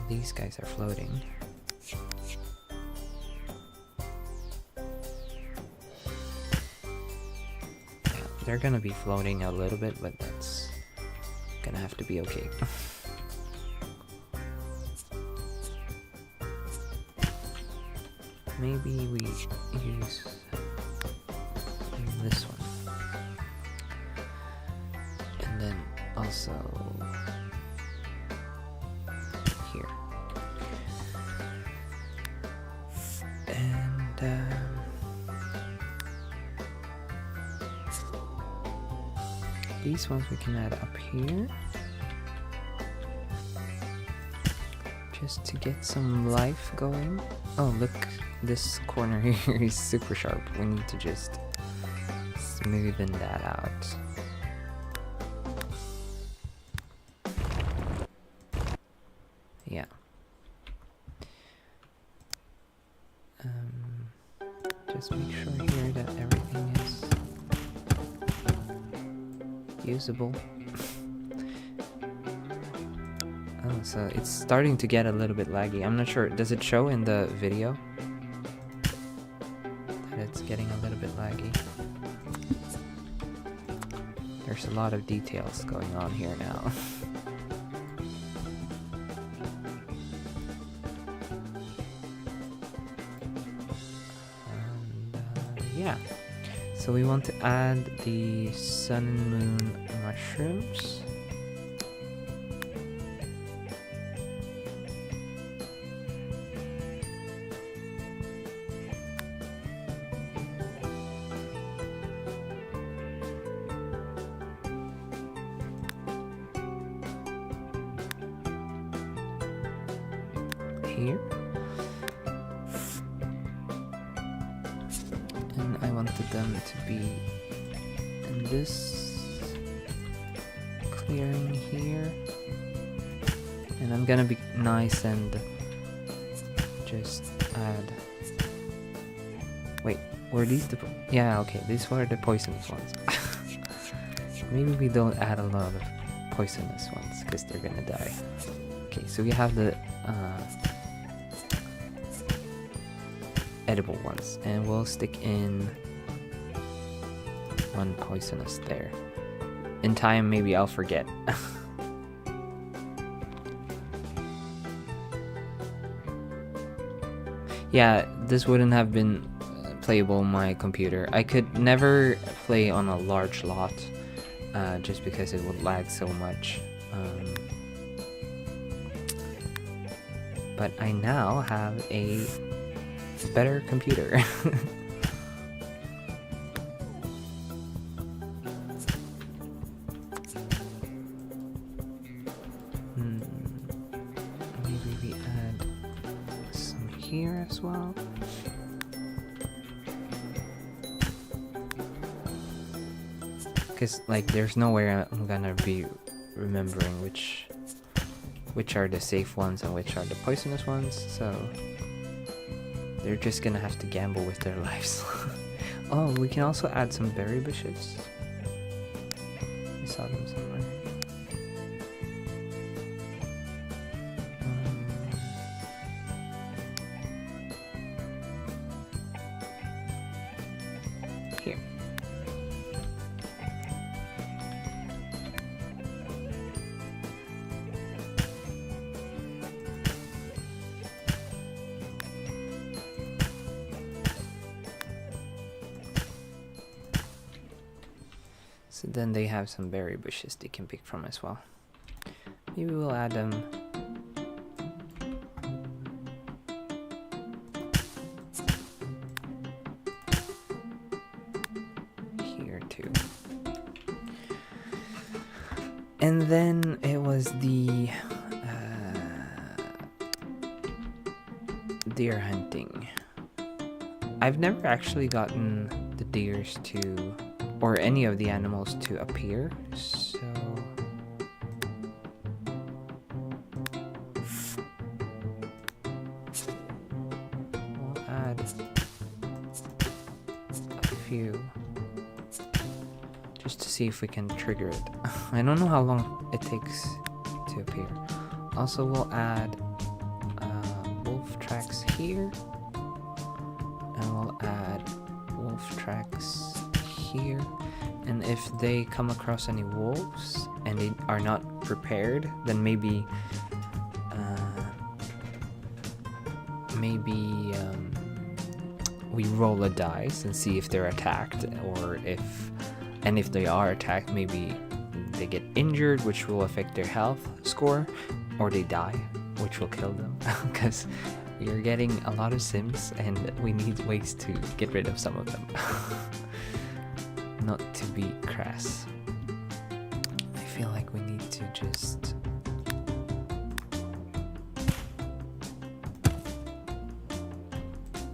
These guys are floating. Yeah, they're gonna be floating a little bit, but that's gonna have to be okay. Maybe we use this one. And then also here. And these ones we can add up here, just to get some life going. Oh, look, this corner here is super sharp. We need to just smoothen that out. Yeah. Just make sure here that everything is usable. Oh, so it's starting to get a little bit laggy. I'm not sure. Does it show in the video that it's getting a little bit laggy? There's a lot of details going on here now. Yeah, so we want to add the sun and moon mushrooms. Here. And I wanted them to be in this clearing here. And I'm gonna be nice and just add... Wait, were these the... Yeah, okay, these were the poisonous ones. Maybe we don't add a lot of poisonous ones, because they're gonna die. Okay, so we have the edible ones, and we'll stick in one poisonous there. In time, maybe I'll forget. Yeah, this wouldn't have been playable on my computer. I could never play on a large lot, just because it would lag so much. But I now have a better computer. Maybe we add some here as well. Because like there's nowhere I'm gonna be remembering which are the safe ones and which are the poisonous ones, so they're just gonna have to gamble with their lives. Oh, we can also add some berry bushes. I saw them somewhere. Here. So then they have some berry bushes they can pick from as well. Maybe we'll add them here too. And then it was the deer hunting. I've never actually gotten the deers to, or any of the animals to appear, so we'll add a few just to see if we can trigger it. I don't know how long it takes to appear. Also, we'll add wolf tracks here, and we'll add wolf tracks here, and if they come across any wolves and they are not prepared, then maybe we roll a dice and see if they're attacked, or if they are attacked, maybe they get injured, which will affect their health score, or they die, which will kill them. Because we are getting a lot of sims and we need ways to get rid of some of them. Not to be crass. I feel like we need to just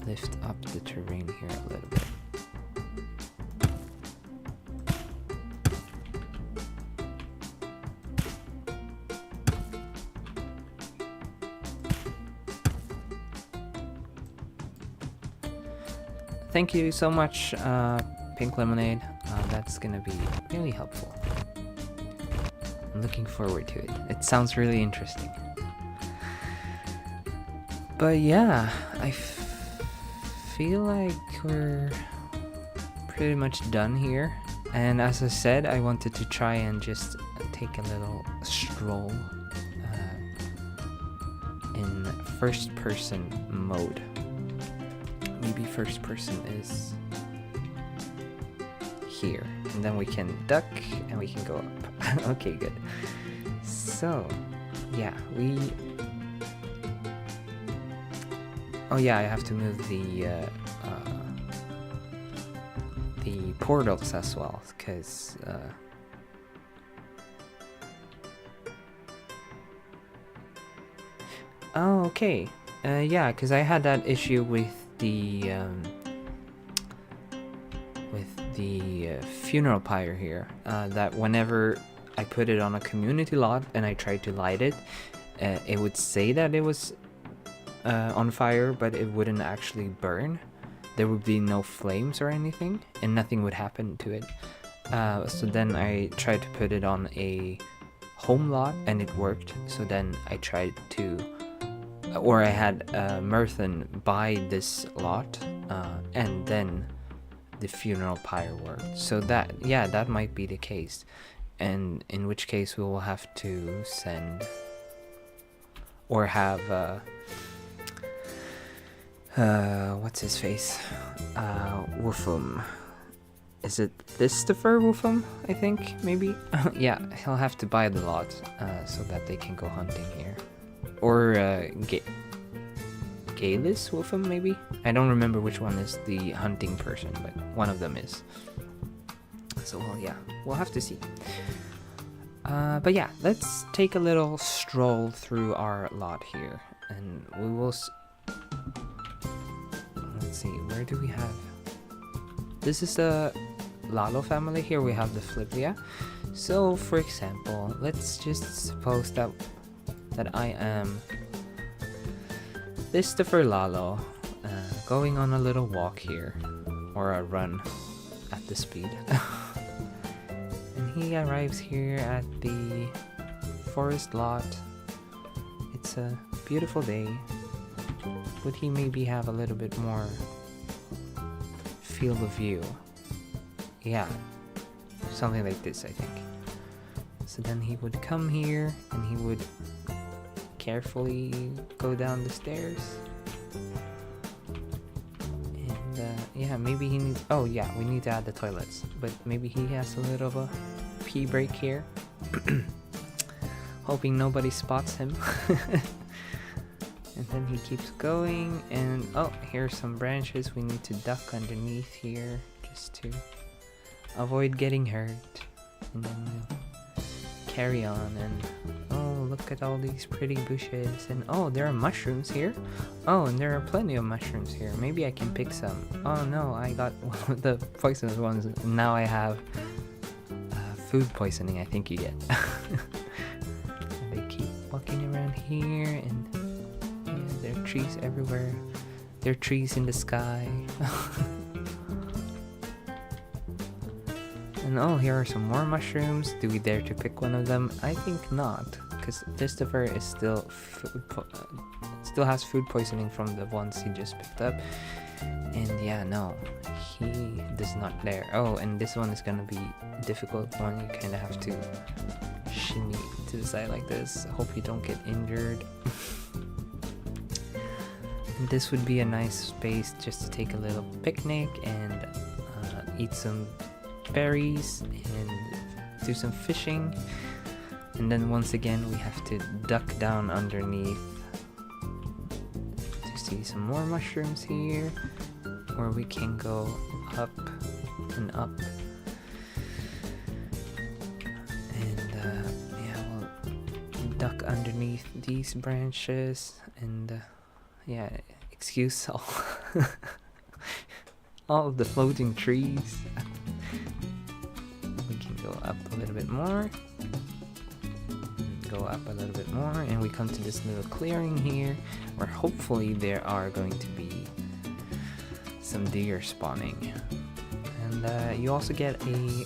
lift up the terrain here a little bit. Thank you so much, Pink Lemonade. That's gonna be really helpful. I'm looking forward to it. It sounds really interesting. But yeah, I feel like we're pretty much done here. And as I said, I wanted to try and just take a little stroll in first person mode. Maybe first person is here, and then we can duck and we can go up. Okay, good. So yeah, oh yeah, I have to move the portals as well, because oh, okay. Yeah, because I had that issue with the funeral pyre here, that whenever I put it on a community lot and I tried to light it, it would say that it was on fire, but it wouldn't actually burn. There would be no flames or anything, and nothing would happen to it. So then I tried to put it on a home lot, and it worked. So then I tried to, or I had Merthin buy this lot, and then the funeral pyre worked. So that, yeah, that might be the case, and in which case we will have to send or have what's his face? Wolfum. Is it Christopher Wolfum? I think, maybe? Yeah, he'll have to buy the lot so that they can go hunting here. Or Galis Wolfum, maybe? I don't remember which one is the hunting person, but one of them is. So, well, yeah, we'll have to see. But yeah, let's take a little stroll through our lot here. And we will... Let's see, where do we have? This is the Lalo family. Here we have the Fliplia. So, for example, let's just suppose that I am Christopher Lalo, going on a little walk here, or a run at the speed. And he arrives here at the forest lot. It's a beautiful day. Would he maybe have a little bit more field of view? Yeah, something like this, I think. So then he would come here and he would carefully go down the stairs. And yeah, maybe he needs... Oh yeah, we need to add the toilets. But maybe he has a little of a pee break here. Hoping nobody spots him. And then he keeps going, and oh, here's some branches we need to duck underneath here just to avoid getting hurt. And then we'll carry on, and oh, look at all these pretty bushes, and oh, there are mushrooms here. Oh, and there are plenty of mushrooms here. Maybe I can pick some. Oh no, I got one of the poisonous ones. Now I have food poisoning, I think you get. They keep walking around here, and there are trees everywhere. There are trees in the sky. And oh, here are some more mushrooms. Do we dare to pick one of them? I think not, because Christopher is still has food poisoning from the ones he just picked up. And yeah, no, he does not dare. Oh, and this one is gonna be a difficult one. You kind of have to shimmy to the side like this. Hope you don't get injured. This would be a nice space just to take a little picnic and eat some berries and do some fishing. And then once again we have to duck down underneath to see some more mushrooms here, or we can go up and up. And yeah, we'll duck underneath these branches, and yeah, excuse all of the floating trees. We can go up a little bit more, go up a little bit more, and we come to this little clearing here where hopefully there are going to be some deer spawning. And you also get a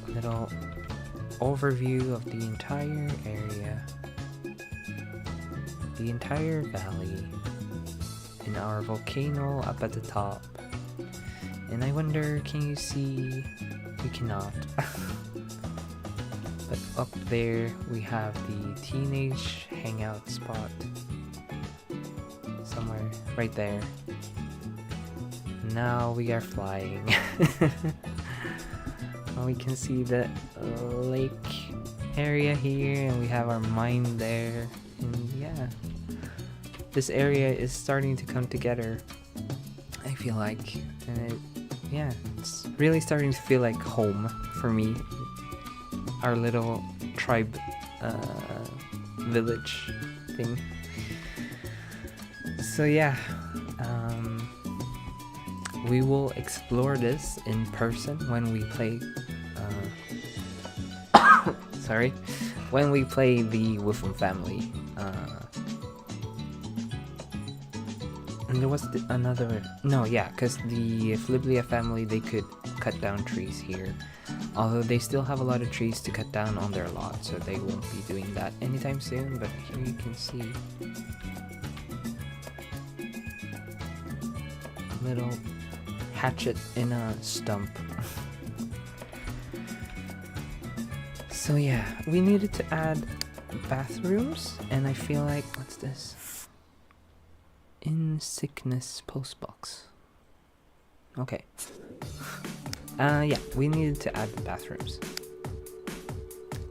little overview of the entire area, the entire valley, and our volcano up at the top. And I wonder, can you see? You cannot. But up there we have the teenage hangout spot. Somewhere right there. Now we are flying. We can see the lake area here, and we have our mine there. And yeah, this area is starting to come together, I feel like. And yeah, it's really starting to feel like home for me. Our little tribe village thing. So yeah, we will explore this in person when we play when we play the Wolfum family And there was another... No, yeah, because the Fliblia family, they could cut down trees here. Although they still have a lot of trees to cut down on their lot, so they won't be doing that anytime soon. But here you can see a little hatchet in a stump. So yeah, we needed to add bathrooms, and I feel like... What's this? In sickness postbox. Okay. Yeah, we needed to add the bathrooms,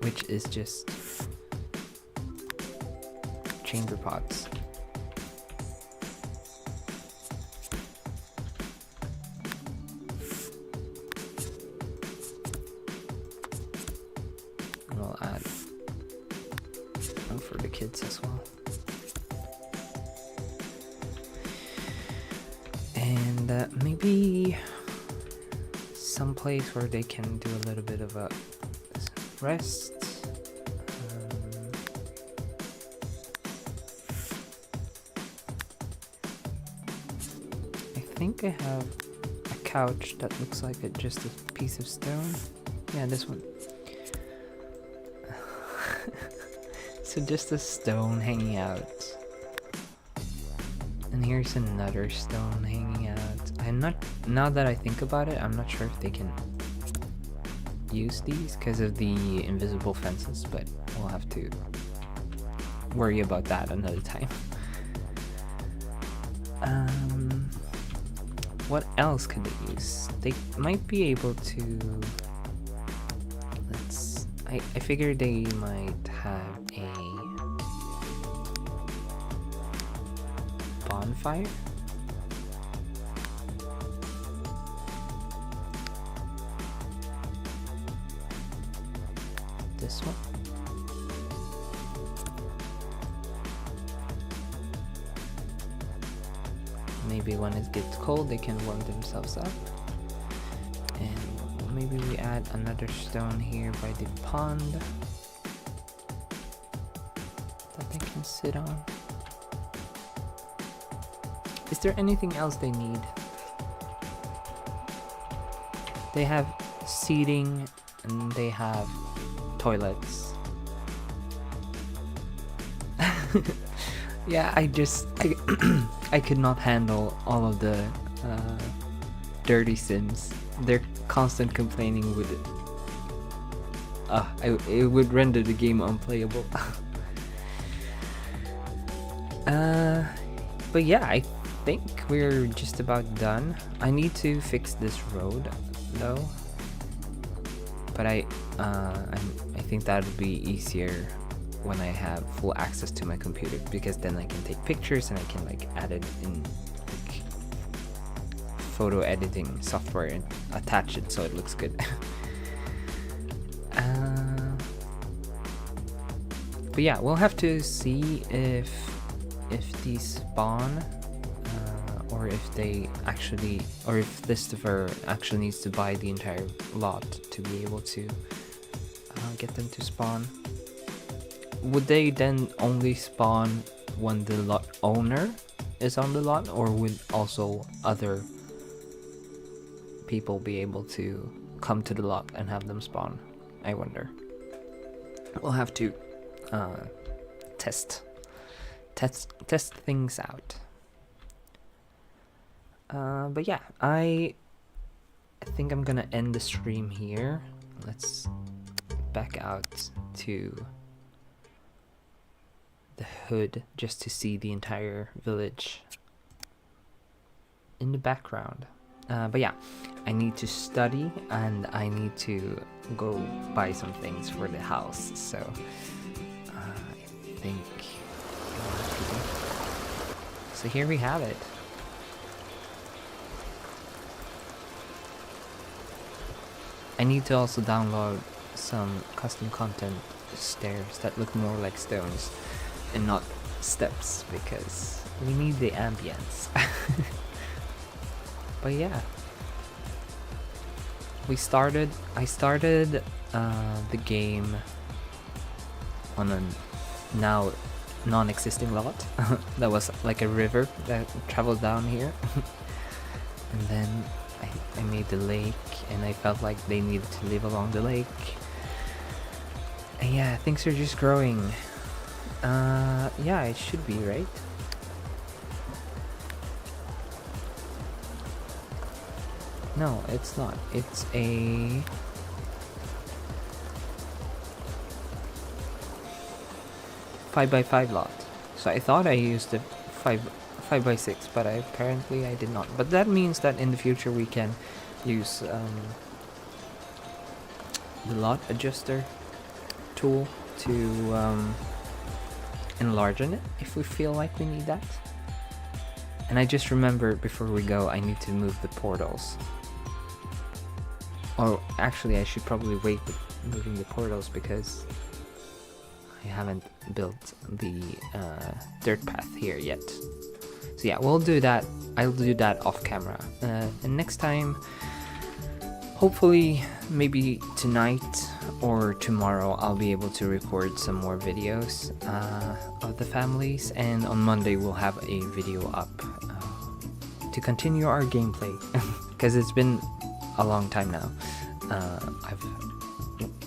which is just chamber pots. And we'll add one for the kids as well. And maybe some place where they can do a little bit of a rest. I think I have a couch that looks like just a piece of stone. Yeah, this one. So just a stone hanging out. And here's another stone hanging out. I'm not... Now that I think about it, I'm not sure if they can use these because of the invisible fences, but we'll have to worry about that another time. What else could they use? They might be able to... I figure they might have a bonfire? This one? Maybe when it gets cold they can warm themselves up. And maybe we add another stone here by the pond that they can sit on. Is there anything else they need? They have seating and they have toilets. Yeah, I could not handle all of the dirty Sims. Their constant complaining would it would render the game unplayable. But yeah, I think we're just about done. I need to fix this road though, but I think that would be easier when I have full access to my computer, because then I can take pictures and I can like add it in like photo editing software and attach it so it looks good. But yeah, we'll have to see if these spawn or if they actually, or if Listifer actually needs to buy the entire lot to be able to get them to spawn. Would they then only spawn when the lot owner is on the lot, or would also other people be able to come to the lot and have them spawn? I wonder. We'll have to test things out. But yeah, I think I'm gonna end the stream here. Let's back out to the hood just to see the entire village in the background. But yeah, I need to study and I need to go buy some things for the house, so I think so. Here we have it. I need to also download some custom content stairs that look more like stones and not steps, because we need the ambience. But yeah, I started the game on a now non-existing lot that was like a river that traveled down here. And then I made the lake, and I felt like they needed to live along the lake. And yeah, things are just growing. Yeah, it should be, right? No, it's not. It's a... five by 5 lot. So I thought I used a 5 by 6, but apparently I did not. But that means that in the future we can use the lot adjuster tool to enlarge it if we feel like we need that. And I just remembered before we go, I need to move the portals. Or actually, I should probably wait with moving the portals because I haven't built the dirt path here yet. So yeah, we'll do that. I'll do that off camera. And next time, hopefully, maybe tonight or tomorrow, I'll be able to record some more videos of the families. And on Monday, we'll have a video up to continue our gameplay. Because it's been a long time now.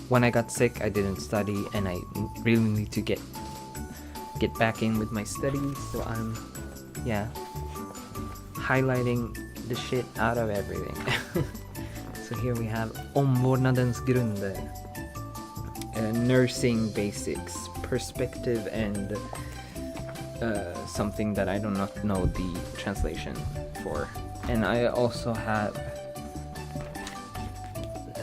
When I got sick, I didn't study, and I really need to get back in with my studies. So I'm, yeah, highlighting the shit out of everything. So here we have Omvårdnadens grunder, nursing basics, perspective, and something that I do not know the translation for. And I also have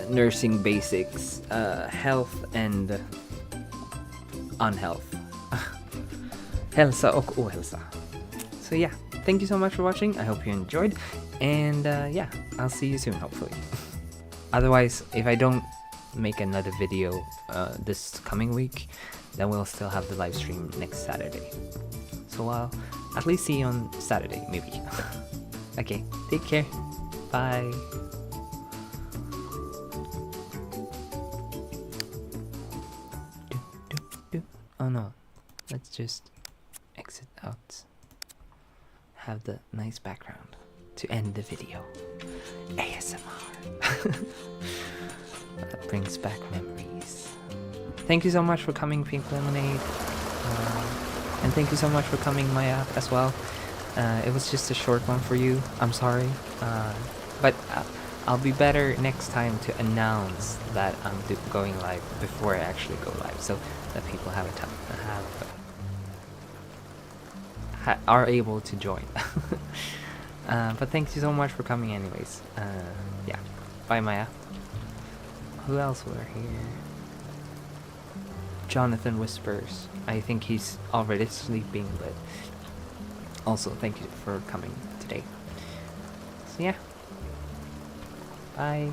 nursing basics, health and unhealth. Hälsa och ohälsa. So yeah, thank you so much for watching. I hope you enjoyed, and yeah, I'll see you soon, hopefully. Otherwise, if I don't make another video this coming week, then we'll still have the live stream next Saturday. So I'll at least see you on Saturday, maybe. Okay, take care. Bye. Oh no, let's just exit out. Have the nice background to end the video. ASMR. That brings back memories. Thank you so much for coming, Pink Lemonade. And thank you so much for coming, Maya, as well. It was just a short one for you. I'm sorry. But I'll be better next time to announce that I'm going live before I actually go live, so that people have a time, are able to join. But thank you so much for coming anyways. Yeah, bye Maya. Who else were here? Jonathan Whispers. I think he's already sleeping, but also thank you for coming today. So yeah, bye.